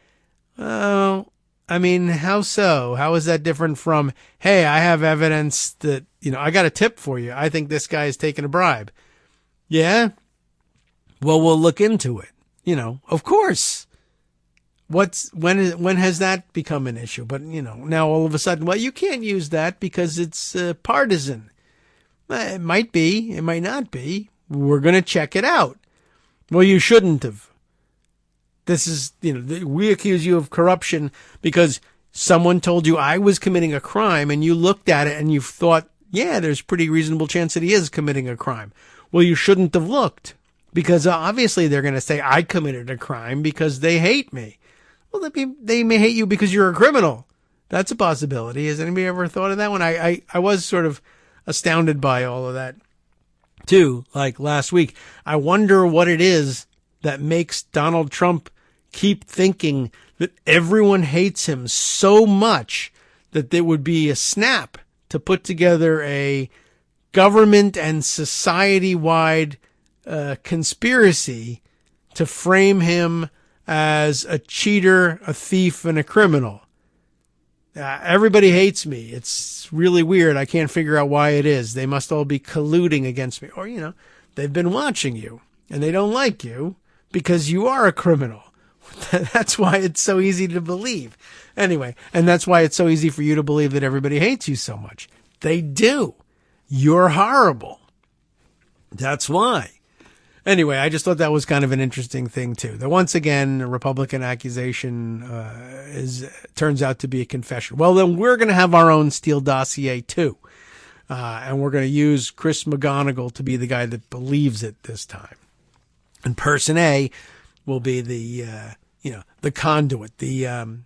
Oh, I mean, how so? How is that different from, hey, I have evidence that, I got a tip for you. I think this guy is taking a bribe. Yeah? Well, we'll look into it. Of course. When has that become an issue? But, now all of a sudden, well, you can't use that because it's partisan. It might be. It might not be. We're going to check it out. Well, you shouldn't have. This is, we accuse you of corruption because someone told you I was committing a crime and you looked at it and you thought, yeah, there's a pretty reasonable chance that he is committing a crime. Well, you shouldn't have looked because obviously they're going to say I committed a crime because they hate me. Well, they may hate you because you're a criminal. That's a possibility. Has anybody ever thought of that one? I was sort of astounded by all of that too. Like last week, I wonder what it is that makes Donald Trump keep thinking that everyone hates him so much that there would be a snap to put together a government and society-wide conspiracy to frame him as a cheater, a thief, and a criminal. Everybody hates me. It's really weird. I can't figure out why it is. They must all be colluding against me. Or, they've been watching you and they don't like you because you are a criminal. That's why it's so easy to believe. Anyway, and that's why it's so easy for you to believe that everybody hates you so much. They do. You're horrible. That's why. Anyway, I just thought that was kind of an interesting thing too. That once again, a Republican accusation turns out to be a confession. Well, then we're going to have our own Steele dossier too, and we're going to use Chris McGonigal to be the guy that believes it this time, and Person A will be the conduit, the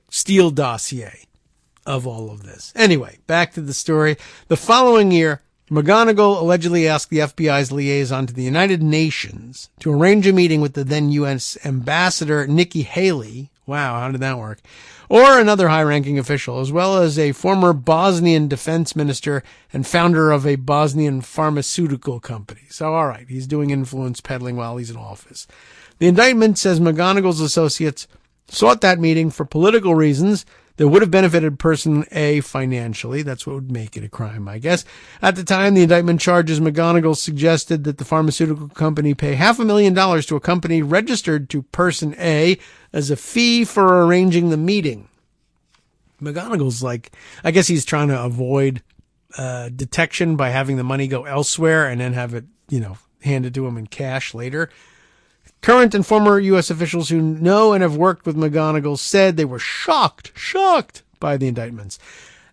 Steele dossier of all of this. Anyway, back to the story. The following year, McGonigal allegedly asked the FBI's liaison to the United Nations to arrange a meeting with the then U.S. Ambassador Nikki Haley. Wow, how did that work? Or another high-ranking official, as well as a former Bosnian defense minister and founder of a Bosnian pharmaceutical company. So, all right, he's doing influence peddling while he's in office. The indictment says McGonigal's associates sought that meeting for political reasons that would have benefited Person A financially. That's what would make it a crime, I guess. At the time, the indictment charges McGonigal suggested that the pharmaceutical company pay $500,000 to a company registered to Person A as a fee for arranging the meeting. McGonigal's like, I guess he's trying to avoid detection by having the money go elsewhere and then have it, handed to him in cash later. Current and former U.S. officials who know and have worked with McGonigal said they were shocked by the indictments.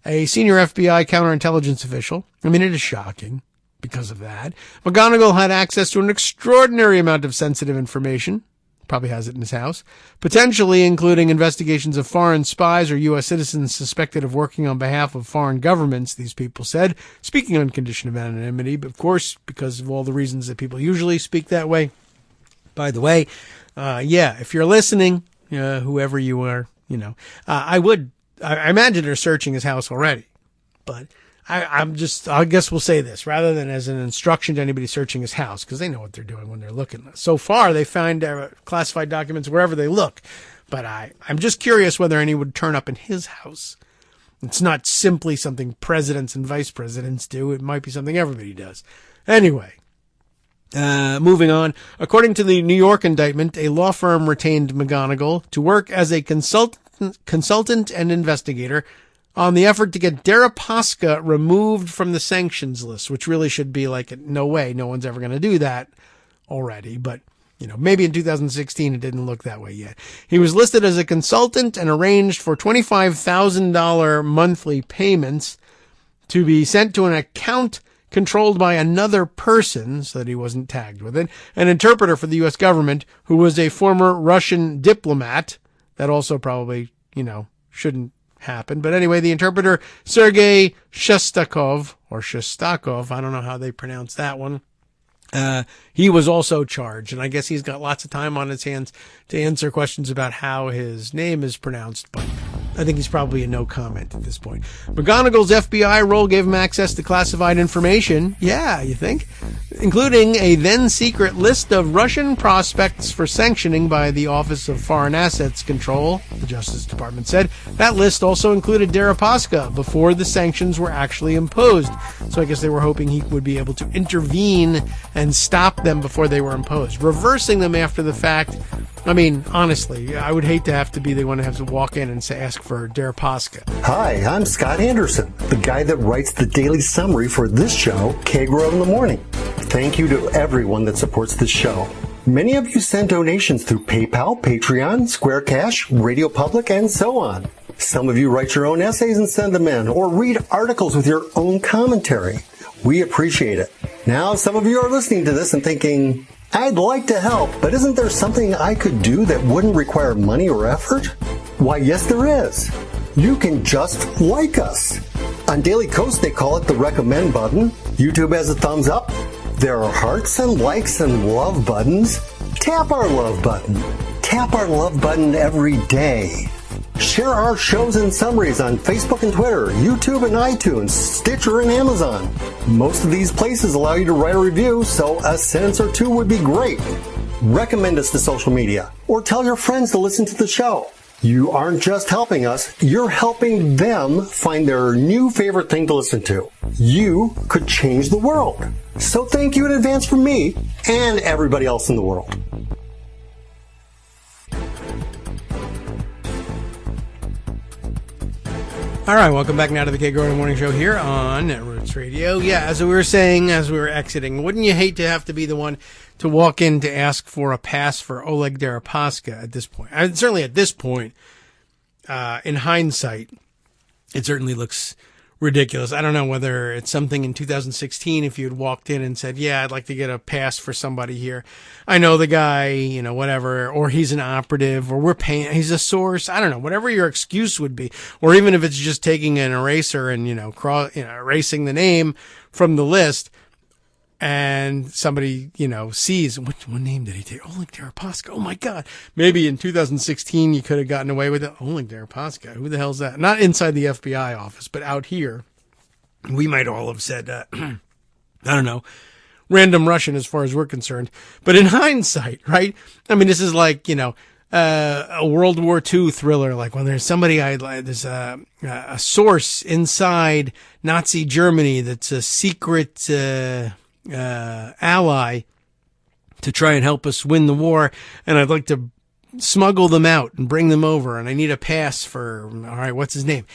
A senior FBI counterintelligence official, it is shocking because of that. McGonigal had access to an extraordinary amount of sensitive information, probably has it in his house, potentially including investigations of foreign spies or U.S. citizens suspected of working on behalf of foreign governments, these people said, speaking on condition of anonymity, but of course, because of all the reasons that people usually speak that way. By the way, if you're listening, whoever you are, I imagine they're searching his house already, but I guess we'll say this rather than as an instruction to anybody searching his house, because they know what they're doing when they're looking. So far, they find classified documents wherever they look, but I'm just curious whether any would turn up in his house. It's not simply something presidents and vice presidents do. It might be something everybody does. Anyway. Moving on. According to the New York indictment, a law firm retained McGonigal to work as a consultant and investigator on the effort to get Deripaska removed from the sanctions list, which really should be like, no way, no one's ever going to do that already. But, maybe in 2016 it didn't look that way yet. He was listed as a consultant and arranged for $25,000 monthly payments to be sent to an account controlled by another person, so that he wasn't tagged with it, an interpreter for the U.S. government who was a former Russian diplomat. That also probably, shouldn't happen. But anyway, the interpreter, Sergei Shestakov, I don't know how they pronounce that one. He was also charged, and I guess he's got lots of time on his hands to answer questions about how his name is pronounced, but I think he's probably a no comment at this point. McGonigal's FBI role gave him access to classified information. Yeah, you think? Including a then-secret list of Russian prospects for sanctioning by the Office of Foreign Assets Control, the Justice Department said. That list also included Deripaska before the sanctions were actually imposed. So I guess they were hoping he would be able to intervene and stop them before they were imposed. Reversing them after the fact, I mean, honestly, I would hate to have to be the one to have to walk in and say, ask for Deripaska.
Hi, I'm Scott Anderson, the guy that writes the daily summary for this show, Kagro in the Morning. Thank you to everyone that supports this show. Many of you send donations through PayPal, Patreon, Square Cash, Radio Public, and so on. Some of you write your own essays and send them in, or read articles with your own commentary. We appreciate it. Now, some of you are listening to this and thinking, I'd like to help, but isn't there something I could do that wouldn't require money or effort? Why, yes, there is. You can just like us. On Daily Kos, they call it the recommend button. YouTube has a thumbs up. There are hearts and likes and love buttons. Tap our love button. Tap our love button every day. Share our shows and summaries on Facebook and Twitter, YouTube and iTunes, Stitcher and Amazon. Most of these places allow you to write a review, so a sentence or two would be great. Recommend us to social media, or tell your friends to listen to the show. You aren't just helping us, you're helping them find their new favorite thing to listen to. You could change the world. So thank you in advance from me and everybody else in the world.
All right, welcome back now to the Kagro in the Morning Show here on Roots Radio. Yeah, as we were saying, as we were exiting, wouldn't you hate to have to be the one to walk in to ask for a pass for Oleg Deripaska at this point? Certainly at this point, in hindsight, it certainly looks ridiculous. I don't know whether it's something in 2016 if you had walked in and said, yeah, I'd like to get a pass for somebody here. I know the guy, whatever, or he's an operative, or we're paying, he's a source. I don't know, whatever your excuse would be. Or even if it's just taking an eraser and, erasing the name from the list. And somebody, sees, what name did he take? Oleg Deripaska. Oh my God. Maybe in 2016 you could have gotten away with it. Oleg Deripaska. Who the hell's that? Not inside the FBI office, but out here. We might all have said, I don't know, random Russian as far as we're concerned. But in hindsight, right? I mean, this is like, a World War II thriller. Like when there's somebody, there's a source inside Nazi Germany that's a secret, ally to try and help us win the war, and I'd like to smuggle them out and bring them over, and I need a pass for, all right, what's his name?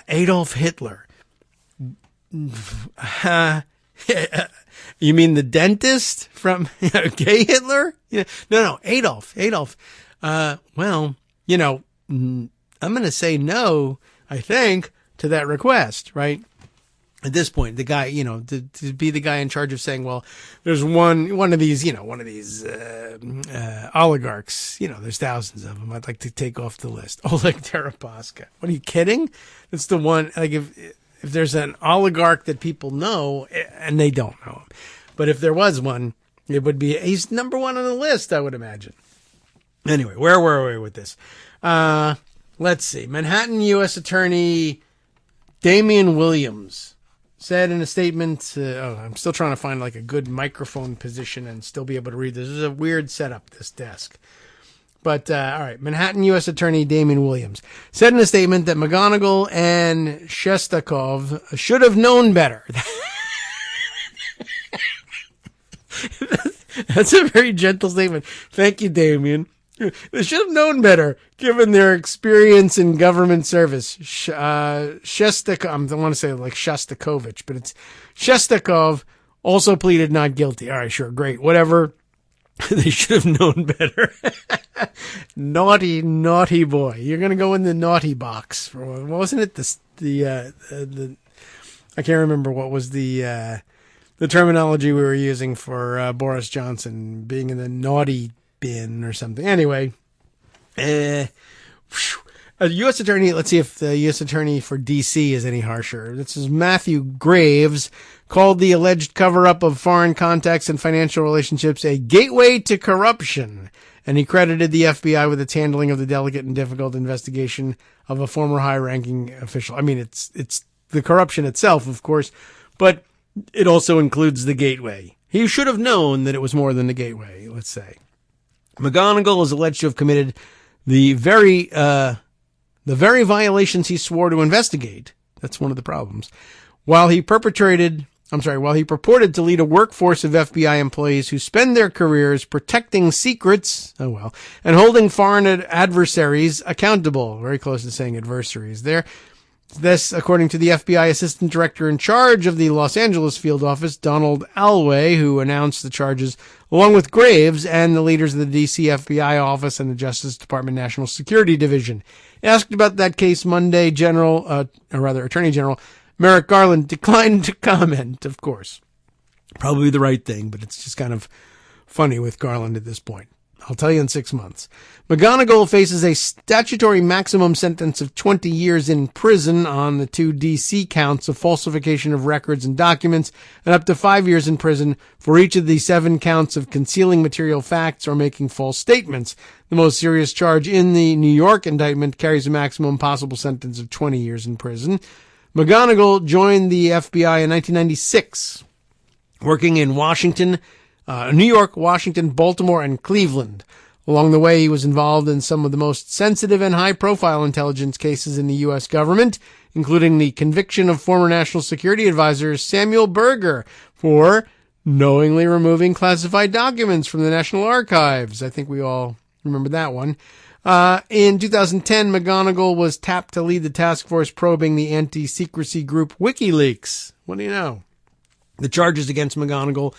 Adolf Hitler. You mean the dentist from Gay Hitler? Yeah. No, Adolf. Well, I'm going to say no, I think, to that request, right? At this point, the guy, to be the guy in charge of saying, well, there's one of these oligarchs, there's thousands of them. I'd like to take off the list. Oleg Deripaska. What, are you kidding? It's the one, like if there's an oligarch that people know and they don't know him. But if there was one, it would be, he's number one on the list, I would imagine. Anyway, where were we with this? Let's see. Manhattan U.S. Attorney Damian Williams said in a statement, I'm still trying to find like a good microphone position and still be able to read this. This is a weird setup, this desk. But, all right, Manhattan U.S. Attorney Damian Williams said in a statement that McGonigal and Shestakov should have known better. That's a very gentle statement. Thank you, Damian. They should have known better, given their experience in government service. Shestakov, I want to say like Shostakovich, but it's Shestakov, also pleaded not guilty. All right, sure, great, whatever. They should have known better. Naughty, naughty boy. You're going to go in the naughty box. Wasn't it the I can't remember what was the terminology we were using for Boris Johnson being in the naughty bin or something. Anyway, a U.S. attorney, let's see if the U.S. attorney for D.C. is any harsher. This is Matthew Graves, called the alleged cover-up of foreign contacts and financial relationships a gateway to corruption. And he credited the FBI with its handling of the delicate and difficult investigation of a former high-ranking official. I mean, it's the corruption itself, of course, but it also includes the gateway. He should have known that it was more than the gateway, let's say. McGonigal is alleged to have committed the very violations he swore to investigate. That's one of the problems. While he purported to lead a workforce of FBI employees who spend their careers protecting secrets, and holding foreign adversaries accountable. Very close to saying adversaries there. This, according to the FBI Assistant Director in charge of the Los Angeles field office, Donald Alway, who announced the charges, along with Graves and the leaders of the D.C. FBI office and the Justice Department National Security Division. Asked about that case Monday, Attorney General Merrick Garland declined to comment, of course. Probably the right thing, but it's just kind of funny with Garland at this point. I'll tell you in 6 months. McGonigal faces a statutory maximum sentence of 20 years in prison on the 2 D.C. counts of falsification of records and documents, and up to 5 years in prison for each of the 7 counts of concealing material facts or making false statements. The most serious charge in the New York indictment carries a maximum possible sentence of 20 years in prison. McGonigal joined the FBI in 1996, working in Washington, New York, Washington, Baltimore, and Cleveland. Along the way, he was involved in some of the most sensitive and high-profile intelligence cases in the U.S. government, including the conviction of former National Security Advisor Samuel Berger for knowingly removing classified documents from the National Archives. I think we all remember that one. In 2010, McGonigal was tapped to lead the task force probing the anti-secrecy group WikiLeaks. What do you know? The charges against McGonigal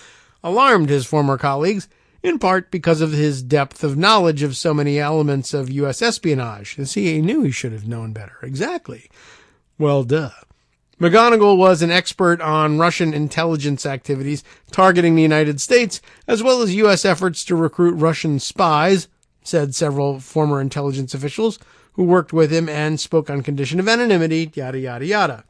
alarmed his former colleagues, in part because of his depth of knowledge of so many elements of U.S. espionage. The CIA knew he should have known better. Exactly. Well, duh. McGonigal was an expert on Russian intelligence activities targeting the United States, as well as U.S. efforts to recruit Russian spies, said several former intelligence officials who worked with him and spoke on condition of anonymity, yada, yada, yada.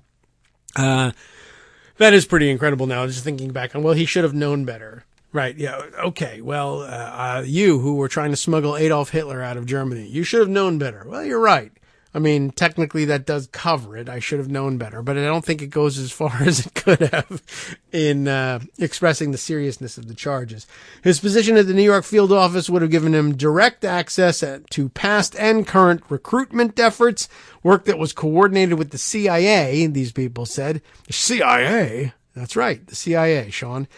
That is pretty incredible now, just thinking back on, well, he should have known better. Right, yeah, okay, well, you who were trying to smuggle Adolf Hitler out of Germany, you should have known better. Well, you're right. I mean, technically that does cover it. I should have known better, but I don't think it goes as far as it could have in expressing the seriousness of the charges. His position at the New York field office would have given him direct access to past and current recruitment efforts, work that was coordinated with the CIA, these people said. The CIA? That's right, the CIA, Sean.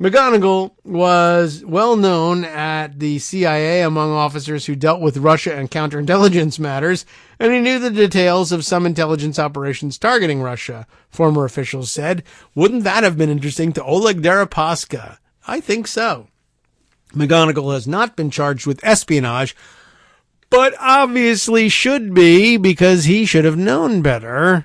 McGonigal was well known at the CIA among officers who dealt with Russia and counterintelligence matters, and he knew the details of some intelligence operations targeting Russia, former officials said. Wouldn't that have been interesting to Oleg Deripaska? I think so. McGonigal has not been charged with espionage, but obviously should be because he should have known better.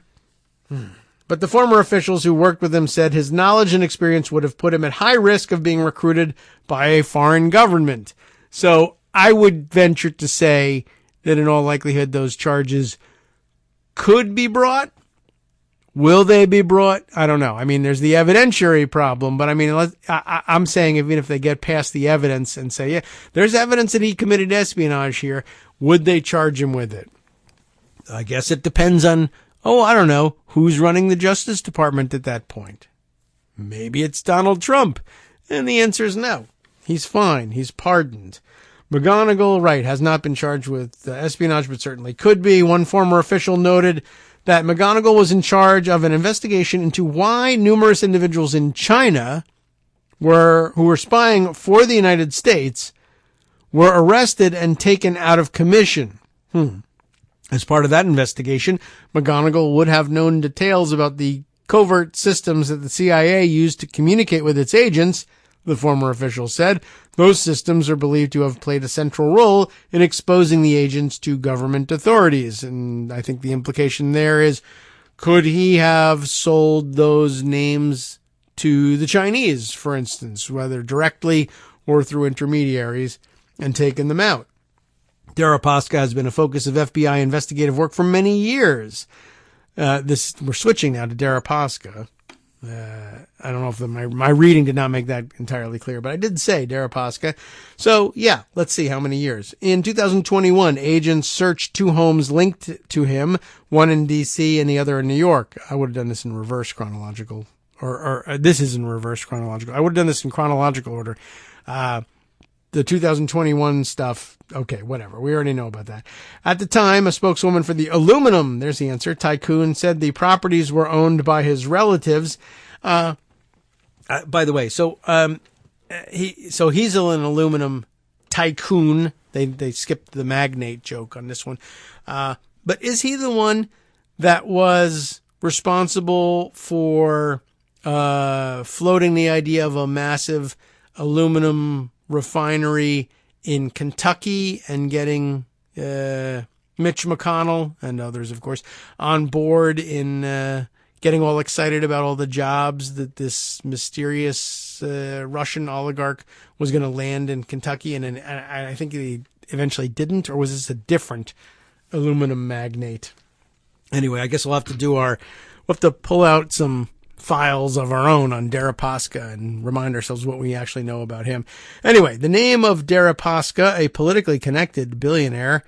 But the former officials who worked with him said his knowledge and experience would have put him at high risk of being recruited by a foreign government. So I would venture to say that in all likelihood those charges could be brought. Will they be brought? I don't know. I mean, there's the evidentiary problem, but I mean, I'm saying even if they get past the evidence and say, yeah, there's evidence that he committed espionage here, would they charge him with it? I guess it depends on, I don't know, who's running the Justice Department at that point. Maybe it's Donald Trump. And the answer is no. He's fine. He's pardoned. McGonigal, right, has not been charged with espionage, but certainly could be. One former official noted that McGonigal was in charge of an investigation into why numerous individuals in China who were spying for the United States were arrested and taken out of commission. As part of that investigation, McGonigal would have known details about the covert systems that the CIA used to communicate with its agents, the former official said. Those systems are believed to have played a central role in exposing the agents to government authorities. And I think the implication there is, could he have sold those names to the Chinese, for instance, whether directly or through intermediaries, and taken them out? Deripaska has been a focus of FBI investigative work for many years. We're switching now to Deripaska. I don't know if my reading did not make that entirely clear, but I did say Deripaska. So yeah, let's see how many years. In 2021, agents searched 2 homes linked to him, one in DC and the other in New York. I would have done this in reverse chronological, or this is in reverse chronological. I would have done this in chronological order. The 2021 stuff, okay, whatever. We already know about that. At the time, a spokeswoman for the aluminum, there's the answer, tycoon, said the properties were owned by his relatives. By the way, he's an aluminum tycoon. They skipped the magnate joke on this one. But is he the one that was responsible for floating the idea of a massive aluminum refinery in Kentucky and getting Mitch McConnell and others, of course, on board in getting all excited about all the jobs that this mysterious Russian oligarch was going to land in Kentucky? And I think he eventually didn't, or was this a different aluminum magnate? Anyway, I guess we'll have to pull out some files of our own on Deripaska and remind ourselves what we actually know about him. Anyway, the name of Deripaska, a politically connected billionaire,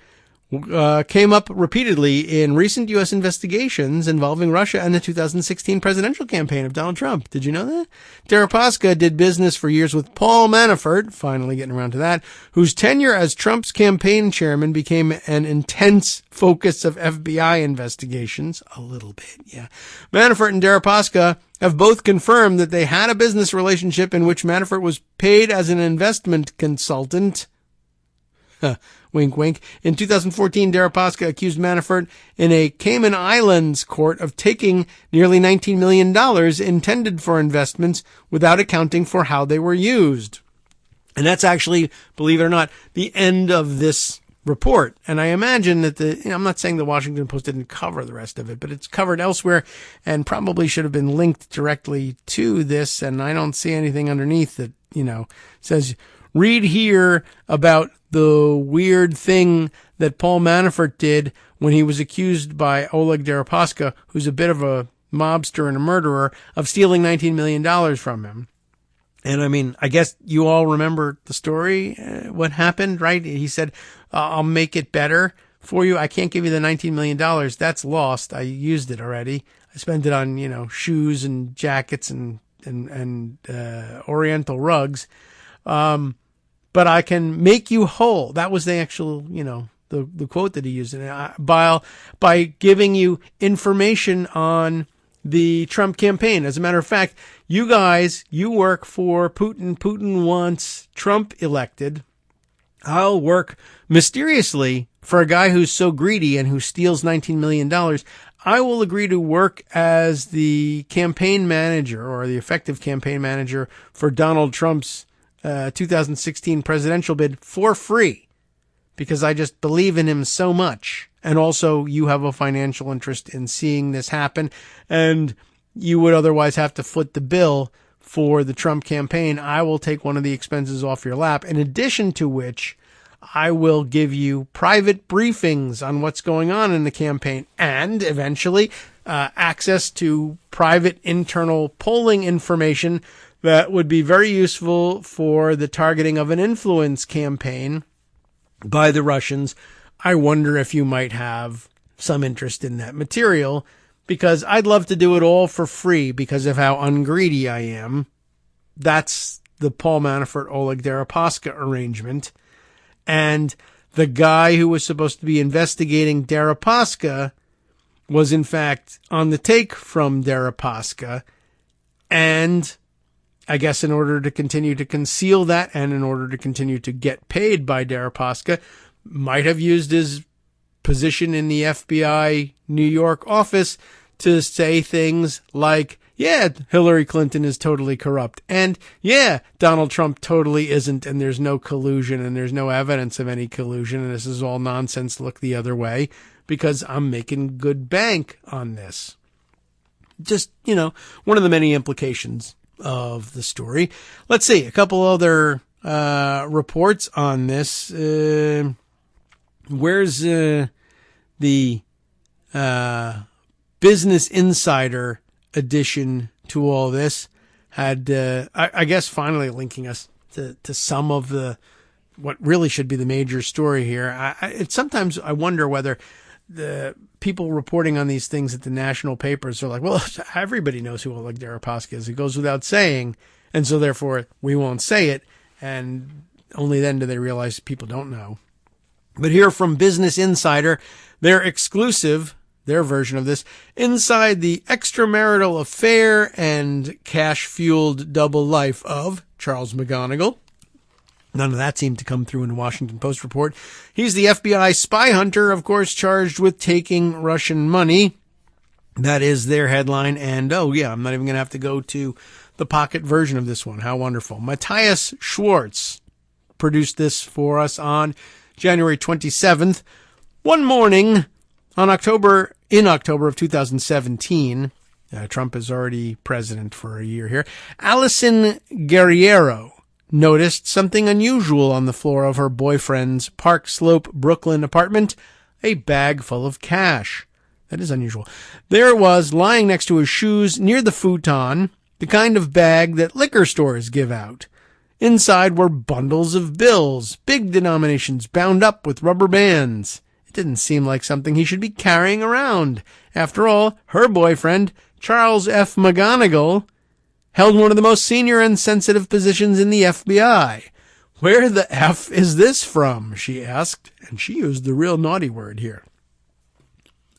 came up repeatedly in recent U.S. investigations involving Russia and the 2016 presidential campaign of Donald Trump. Did you know that? Deripaska did business for years with Paul Manafort, finally getting around to that, whose tenure as Trump's campaign chairman became an intense focus of FBI investigations. A little bit, yeah. Manafort and Deripaska have both confirmed that they had a business relationship in which Manafort was paid as an investment consultant. Wink, wink. In 2014, Deripaska accused Manafort in a Cayman Islands court of taking nearly $19 million intended for investments without accounting for how they were used. And that's actually, believe it or not, the end of this report. And I imagine that I'm not saying the Washington Post didn't cover the rest of it, but it's covered elsewhere and probably should have been linked directly to this. And I don't see anything underneath that, says, read here about the weird thing that Paul Manafort did when he was accused by Oleg Deripaska, who's a bit of a mobster and a murderer, of stealing $19 million from him. And I mean, I guess you all remember the story, what happened, right? He said, I'll make it better for you. I can't give you the $19 million. That's lost. I used it already. I spent it on, shoes and jackets and Oriental rugs. But I can make you whole. That was the actual, the quote that he used. By giving you information on the Trump campaign. As a matter of fact, you guys, you work for Putin. Putin wants Trump elected. I'll work mysteriously for a guy who's so greedy and who steals $19 million. I will agree to work as the campaign manager or the effective campaign manager for Donald Trump's 2016 presidential bid for free because I just believe in him so much. And also you have a financial interest in seeing this happen, and you would otherwise have to foot the bill for the Trump campaign. I will take one of the expenses off your lap, in addition to which I will give you private briefings on what's going on in the campaign and eventually access to private internal polling information that would be very useful for the targeting of an influence campaign by the Russians. I wonder if you might have some interest in that material, because I'd love to do it all for free because of how ungreedy I am. That's the Paul Manafort, Oleg Deripaska arrangement. And the guy who was supposed to be investigating Deripaska was in fact on the take from Deripaska. And I guess in order to continue to conceal that and in order to continue to get paid by Deripaska, might have used his position in the FBI New York office to say things like, yeah, Hillary Clinton is totally corrupt. And yeah, Donald Trump totally isn't. And there's no collusion and there's no evidence of any collusion. And this is all nonsense. Look the other way because I'm making good bank on this. Just, one of the many implications of the story. Let's see a couple other reports on this. Where's the Business Insider edition to all this? Had I guess finally linking us to some of what really should be the major story here. Sometimes I wonder whether the people reporting on these things at the national papers are like, well, everybody knows who Oleg Deripaska is. It goes without saying. And so therefore we won't say it. And only then do they realize people don't know. But here from Business Insider, their exclusive, their version of this, inside the extramarital affair and cash-fueled double life of Charles McGonigal. None of that seemed to come through in the Washington Post report. He's the FBI spy hunter, of course, charged with taking Russian money. That is their headline. And, oh, yeah, I'm not even going to have to go to the pocket version of this one. How wonderful. Matthias Schwartz produced this for us on January 27th. One morning in October of 2017, Trump is already president for a year here, Allison Guerriero noticed something unusual on the floor of her boyfriend's Park Slope, Brooklyn apartment, a bag full of cash. That is unusual. There it was, lying next to his shoes near the futon, the kind of bag that liquor stores give out. Inside were bundles of bills, big denominations bound up with rubber bands. It didn't seem like something he should be carrying around. After all, her boyfriend, Charles F. McGonigal, held one of the most senior and sensitive positions in the FBI. Where the F is this from? She asked, and she used the real naughty word here.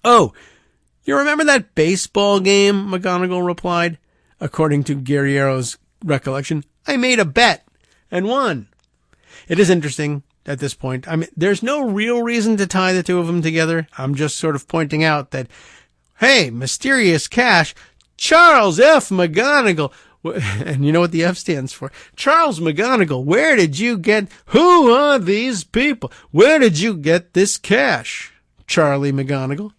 Oh, you remember that baseball game? McGonigal replied. According to Guerriero's recollection, I made a bet and won. It is interesting at this point. I mean, there's no real reason to tie the two of them together. I'm just sort of pointing out that, hey, mysterious cash, Charles F. McGonigal. And you know what the F stands for? Charles McGonigal, who are these people? Where did you get this cash, Charlie McGonigal?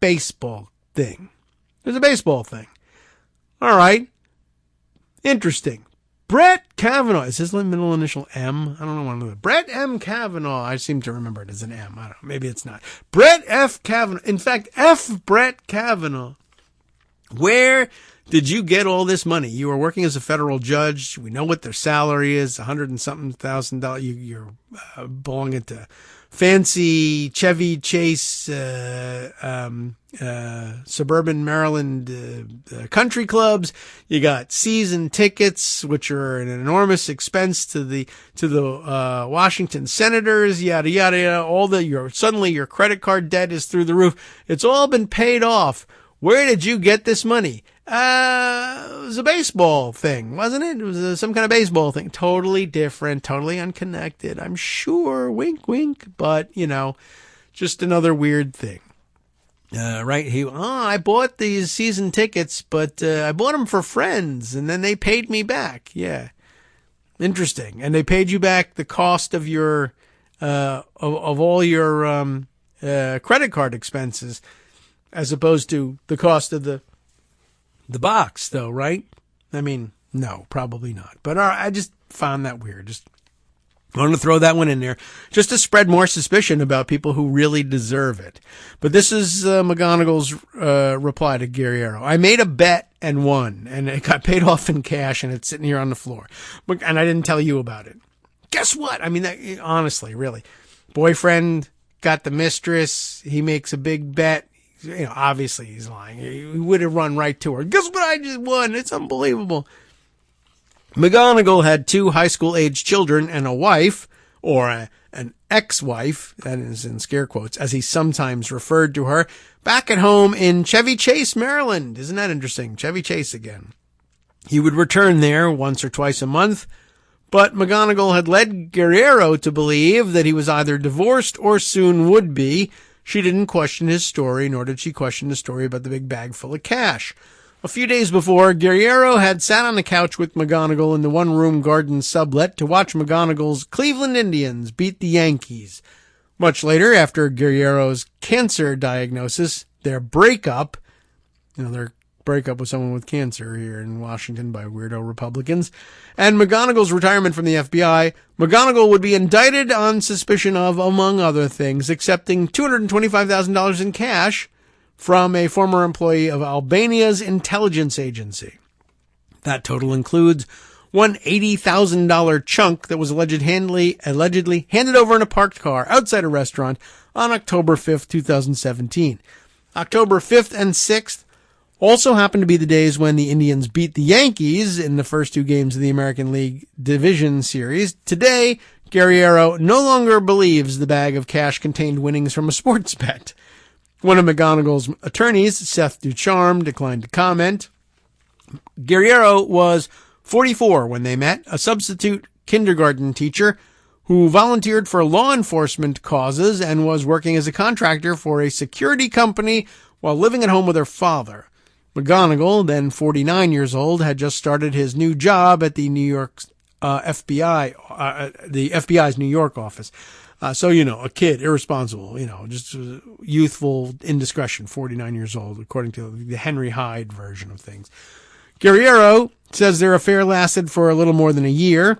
Baseball thing. There's a baseball thing. All right. Interesting. Brett Kavanaugh. Is his middle initial M? I don't know. Brett M. Kavanaugh. I seem to remember it as an M. I don't know. Maybe it's not. Brett F. Kavanaugh. In fact, F. Brett Kavanaugh. Where did you get all this money? You were working as a federal judge. We know what their salary is, $100 and something thousand. You're belonging to fancy Chevy Chase, suburban Maryland country clubs. You got season tickets, which are an enormous expense to the Washington Senators. Yada yada yada. Suddenly your credit card debt is through the roof. It's all been paid off. Where did you get this money? It was a baseball thing, wasn't it? It was some kind of baseball thing. Totally different, totally unconnected, I'm sure. Wink, wink. But, just another weird thing. Right? I bought these season tickets, but I bought them for friends, and then they paid me back. Yeah. Interesting. And they paid you back the cost of your, of all your, credit card expenses, as opposed to the cost of the box, though, right? I mean, no, probably not. But I just found that weird. Just wanted to throw that one in there just to spread more suspicion about people who really deserve it. But this is McGonigal's reply to Guerriero. I made a bet and won, and it got paid off in cash, and it's sitting here on the floor. And I didn't tell you about it. Guess what? I mean, honestly, really. Boyfriend got the mistress. He makes a big bet. Obviously he's lying. He would have run right to her. Guess what I just won? It's unbelievable. McGonigal had 2 high school age children and a wife, or an ex-wife, that is in scare quotes, as he sometimes referred to her, back at home in Chevy Chase, Maryland. Isn't that interesting? Chevy Chase again. He would return there once or twice a month, but McGonigal had led Guerriero to believe that he was either divorced or soon would be. She didn't question his story, nor did she question the story about the big bag full of cash. A few days before, Guerriero had sat on the couch with McGonigal in the one-room garden sublet to watch McGonigal's Cleveland Indians beat the Yankees. Much later, after Guerriero's cancer diagnosis, their breakup with someone with cancer here in Washington by weirdo Republicans, and McGonigal's retirement from the FBI, McGonigal would be indicted on suspicion of, among other things, accepting $225,000 in cash from a former employee of Albania's intelligence agency. That total includes one $80,000 chunk that was allegedly handed over in a parked car outside a restaurant on October 5th, 2017. October 5th and 6th also happened to be the days when the Indians beat the Yankees in the first two games of the American League Division Series. Today, Guerriero no longer believes the bag of cash contained winnings from a sports bet. One of McGonigal's attorneys, Seth Ducharme, declined to comment. Guerriero was 44 when they met, a substitute kindergarten teacher who volunteered for law enforcement causes and was working as a contractor for a security company while living at home with her father. McGonigal, then 49 years old, had just started his new job at the New York the FBI's New York office. So, a kid, irresponsible, just youthful indiscretion, 49 years old, according to the Henry Hyde version of things. Guerriero says their affair lasted for a little more than a year.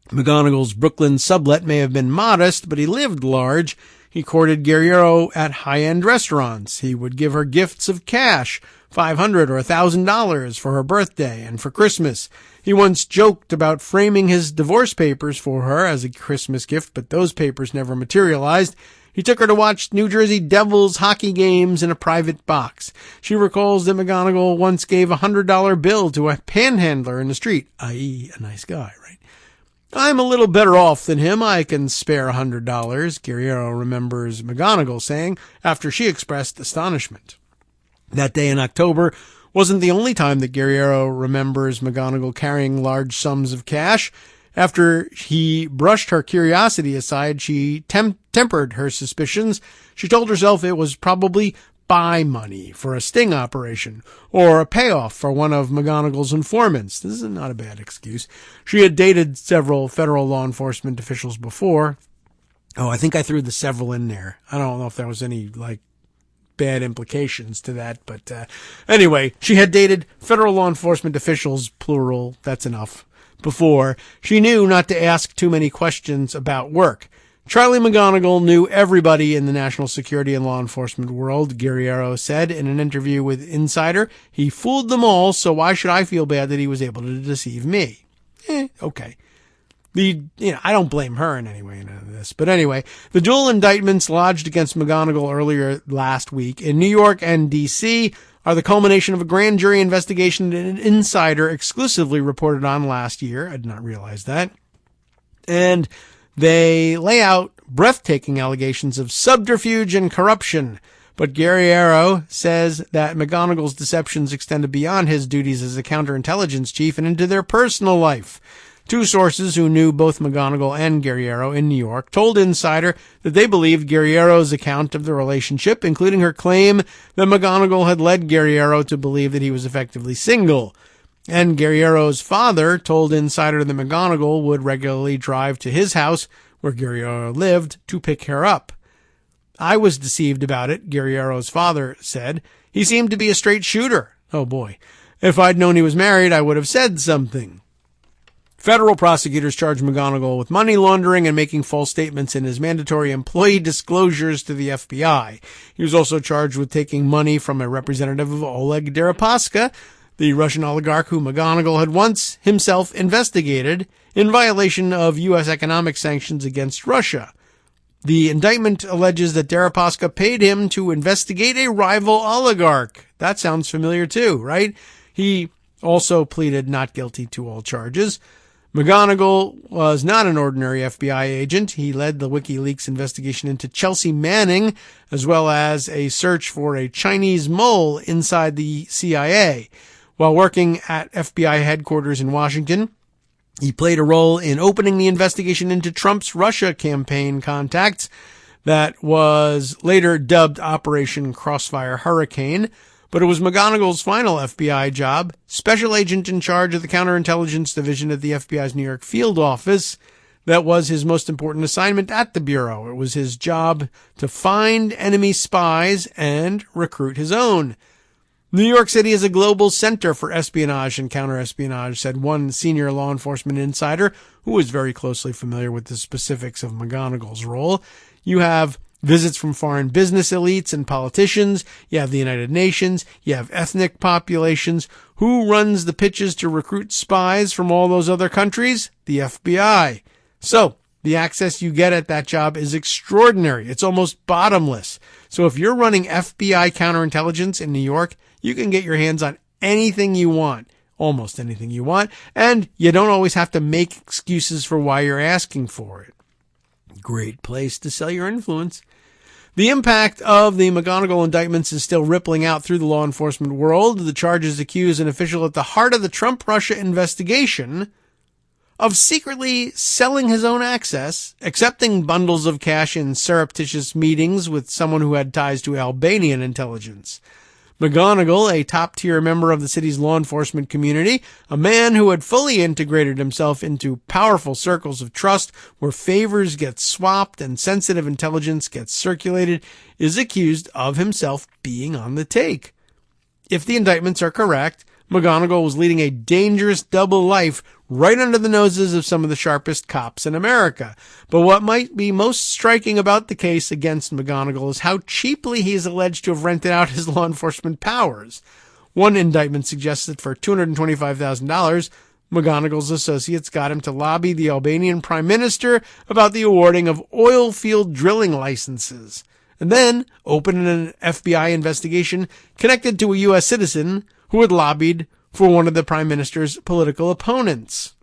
McGonigal's Brooklyn sublet may have been modest, but he lived large. He courted Guerriero at high-end restaurants. He would give her gifts of cash, $500 or $1,000 for her birthday and for Christmas. He once joked about framing his divorce papers for her as a Christmas gift, but those papers never materialized. He took her to watch New Jersey Devils hockey games in a private box. She recalls that McGonigal once gave a $100 bill to a panhandler in the street, i.e. a nice guy, right? I'm a little better off than him. I can spare $100, Guerriero remembers McGonigal saying after she expressed astonishment. That day in October wasn't the only time that Guerriero remembers McGonigal carrying large sums of cash. After he brushed her curiosity aside, she tempered her suspicions. She told herself it was probably buy money for a sting operation or a payoff for one of McGonigal's informants. This is not a bad excuse. She had dated several federal law enforcement officials before. Oh, I think I threw the several in there. I don't know if there was any, bad implications to that, but anyway, she had dated federal law enforcement officials, plural, that's enough, before. She knew not to ask too many questions about work. Charlie McGonigal knew everybody in the national security and law enforcement world, Guerriero said in an interview with Insider. He fooled them all, so why should I feel bad that he was able to deceive me? Okay. I don't blame her in any way in this. But anyway, the dual indictments lodged against McGonigal earlier last week in New York and D.C. are the culmination of a grand jury investigation that an Insider exclusively reported on last year. I did not realize that. And they lay out breathtaking allegations of subterfuge and corruption. But Guerriero says that McGonigal's deceptions extended beyond his duties as a counterintelligence chief and into their personal life. Two sources who knew both McGonigal and Guerriero in New York told Insider that they believed Guerriero's account of the relationship, including her claim that McGonigal had led Guerriero to believe that he was effectively single. And Guerriero's father told Insider that McGonigal would regularly drive to his house, where Guerriero lived, to pick her up. I was deceived about it, Guerriero's father said. He seemed to be a straight shooter. Oh boy. If I'd known he was married, I would have said something. Federal prosecutors charged McGonigal with money laundering and making false statements in his mandatory employee disclosures to the FBI. He was also charged with taking money from a representative of Oleg Deripaska, the Russian oligarch who McGonigal had once himself investigated in violation of U.S. economic sanctions against Russia. The indictment alleges that Deripaska paid him to investigate a rival oligarch. That sounds familiar too, right? He also pleaded not guilty to all charges. McGonigal was not an ordinary FBI agent. He led the WikiLeaks investigation into Chelsea Manning, as well as a search for a Chinese mole inside the CIA. While working at FBI headquarters in Washington, he played a role in opening the investigation into Trump's Russia campaign contacts that was later dubbed Operation Crossfire Hurricane. But it was McGonigal's final FBI job, special agent in charge of the counterintelligence division at the FBI's New York field office, that was his most important assignment at the Bureau. It was his job to find enemy spies and recruit his own. New York City is a global center for espionage and counterespionage, said one senior law enforcement insider who was very closely familiar with the specifics of McGonigal's role. You have visits from foreign business elites and politicians. You have the United Nations. You have ethnic populations. Who runs the pitches to recruit spies from all those other countries? The FBI. So the access you get at that job is extraordinary. It's almost bottomless. So if you're running FBI counterintelligence in New York, you can get your hands on anything you want, almost anything you want, and you don't always have to make excuses for why you're asking for it. Great place to sell your influence. The impact of the McGonigal indictments is still rippling out through the law enforcement world. The charges accuse an official at the heart of the Trump-Russia investigation of secretly selling his own access, accepting bundles of cash in surreptitious meetings with someone who had ties to Albanian intelligence. McGonigal, a top-tier member of the city's law enforcement community, a man who had fully integrated himself into powerful circles of trust where favors get swapped and sensitive intelligence gets circulated, is accused of himself being on the take. If the indictments are correct, McGonigal was leading a dangerous double life right under the noses of some of the sharpest cops in America. But what might be most striking about the case against McGonigal is how cheaply he is alleged to have rented out his law enforcement powers. One indictment suggests that for $225,000, McGonigal's associates got him to lobby the Albanian prime minister about the awarding of oil field drilling licenses, and then open an FBI investigation connected to a U.S. citizen who had lobbied for one of the prime minister's political opponents.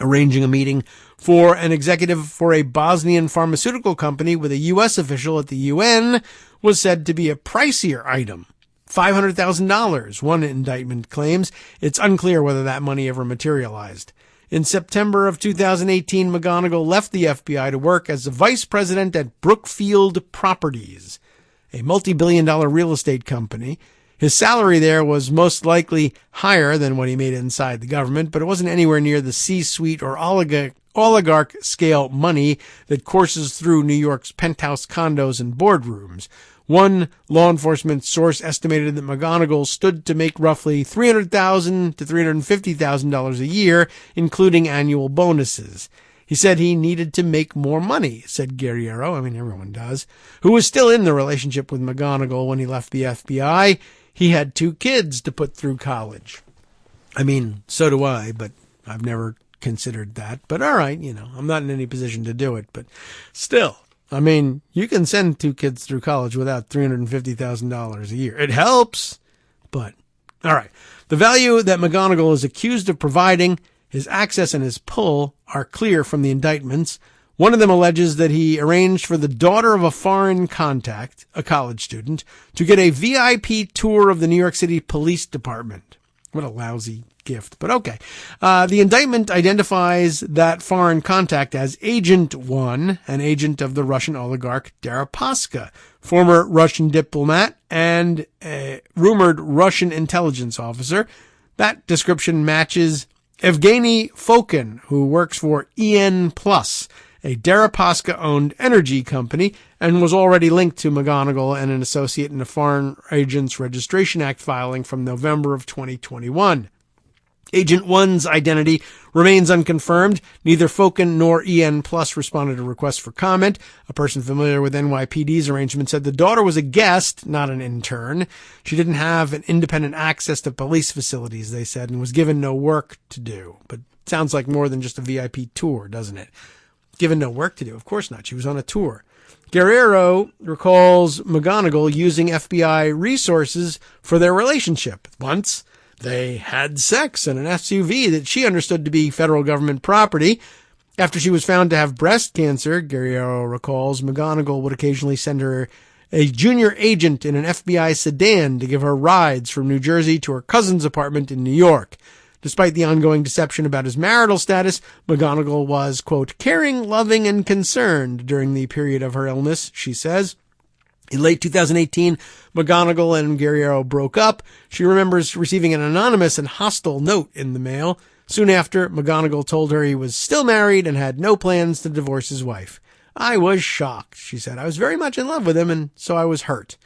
Arranging a meeting for an executive for a Bosnian pharmaceutical company with a U.S. official at the UN was said to be a pricier item. $500,000, one indictment claims. It's unclear whether that money ever materialized. In September of 2018, McGonigal left the FBI to work as the vice president at Brookfield Properties, a multi-billion-dollar real estate company. His salary there was most likely higher than what he made inside the government, but it wasn't anywhere near the C-suite or oligarch-scale money that courses through New York's penthouse condos and boardrooms. One law enforcement source estimated that McGonigal stood to make roughly $300,000 to $350,000 a year, including annual bonuses. He said he needed to make more money, said Guerriero, everyone does, who was still in the relationship with McGonigal when he left the FBI. He had 2 kids to put through college. So do I, but I've never considered that. But all right, I'm not in any position to do it. But still, you can send 2 kids through college without $350,000 a year. It helps, but all right. The value that McGonigal is accused of providing, his access and his pull, are clear from the indictments. One of them alleges that he arranged for the daughter of a foreign contact, a college student, to get a VIP tour of the New York City Police Department. What a lousy gift, but okay. The indictment identifies that foreign contact as Agent 1, an agent of the Russian oligarch Deripaska, former Russian diplomat and a rumored Russian intelligence officer. That description matches Evgeny Fokin, who works for EN+, a Deripaska-owned energy company, and was already linked to McGonigal and an associate in a Foreign Agents Registration Act filing from November of 2021. Agent 1's identity remains unconfirmed. Neither Fokin nor EN Plus responded to requests for comment. A person familiar with NYPD's arrangement said the daughter was a guest, not an intern. She didn't have an independent access to police facilities, they said, and was given no work to do. But it sounds like more than just a VIP tour, doesn't it? Given no work to do. Of course not. She was on a tour. Guerriero recalls McGonigal using FBI resources for their relationship. Once, they had sex in an SUV that she understood to be federal government property. After she was found to have breast cancer, Guerriero recalls, McGonigal would occasionally send her a junior agent in an FBI sedan to give her rides from New Jersey to her cousin's apartment in New York. Despite the ongoing deception about his marital status, McGonigal was, quote, caring, loving, and concerned during the period of her illness, she says. In late 2018, McGonigal and Guerriero broke up. She remembers receiving an anonymous and hostile note in the mail. Soon after, McGonigal told her he was still married and had no plans to divorce his wife. I was shocked, she said. I was very much in love with him, and so I was hurt.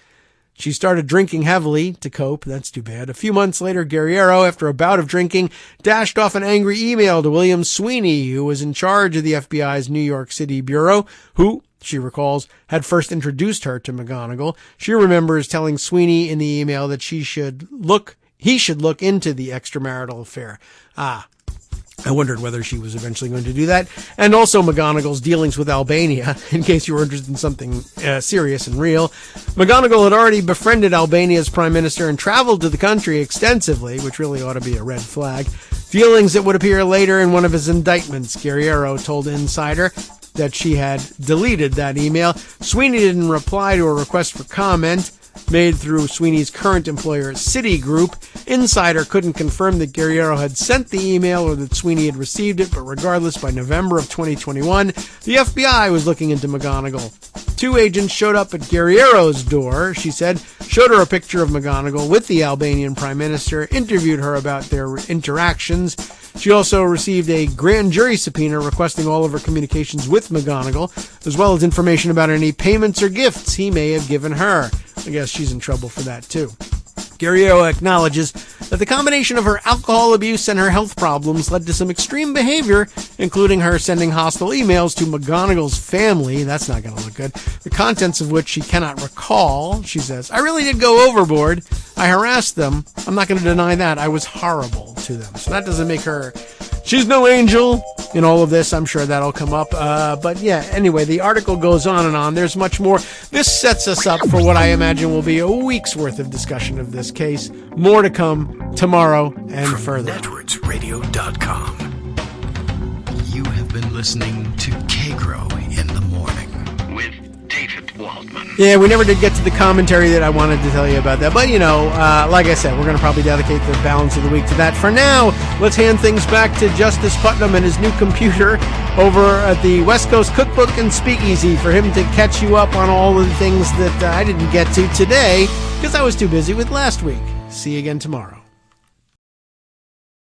She started drinking heavily to cope. That's too bad. A few months later, Guerriero, after a bout of drinking, dashed off an angry email to William Sweeney, who was in charge of the FBI's New York City bureau, who, she recalls, had first introduced her to McGonigal. She remembers telling Sweeney in the email that he should look into the extramarital affair. I wondered whether she was eventually going to do that. And also McGonigal's dealings with Albania, in case you were interested in something serious and real. McGonigal had already befriended Albania's prime minister and traveled to the country extensively, which really ought to be a red flag. Feelings that would appear later in one of his indictments. Guerriero told Insider that she had deleted that email. Sweeney didn't reply to a request for comment made through Sweeney's current employer, Citigroup. Insider couldn't confirm that Guerriero had sent the email or that Sweeney had received it, but regardless, by November of 2021, the FBI was looking into McGonigal. 2 agents showed up at Guerriero's door, she said, showed her a picture of McGonigal with the Albanian prime minister, interviewed her about their interactions. She also received a grand jury subpoena requesting all of her communications with McGonigal, as well as information about any payments or gifts he may have given her. I guess she's in trouble for that, too. Guerriero acknowledges that the combination of her alcohol abuse and her health problems led to some extreme behavior, including her sending hostile emails to McGonigal's family. That's not going to look good. The contents of which she cannot recall. She says, I really did go overboard. I harassed them. I'm not going to deny that. I was horrible to them. So that doesn't make her... She's no angel in all of this. I'm sure that'll come up. But yeah, anyway, the article goes on and on. There's much more. This sets us up for what I imagine will be a week's worth of discussion of this case. More to come tomorrow and
From
further.
NetworksRadio.com. You have been listening to Kagro in the Morning with David Waldman.
Yeah, we never did get to the commentary that I wanted to tell you about that. But, like I said, we're going to probably dedicate the balance of the week to that. For now, let's hand things back to Justice Putnam and his new computer over at the West Coast Cookbook and Speakeasy for him to catch you up on all of the things that I didn't get to today because I was too busy with last week. See you again tomorrow.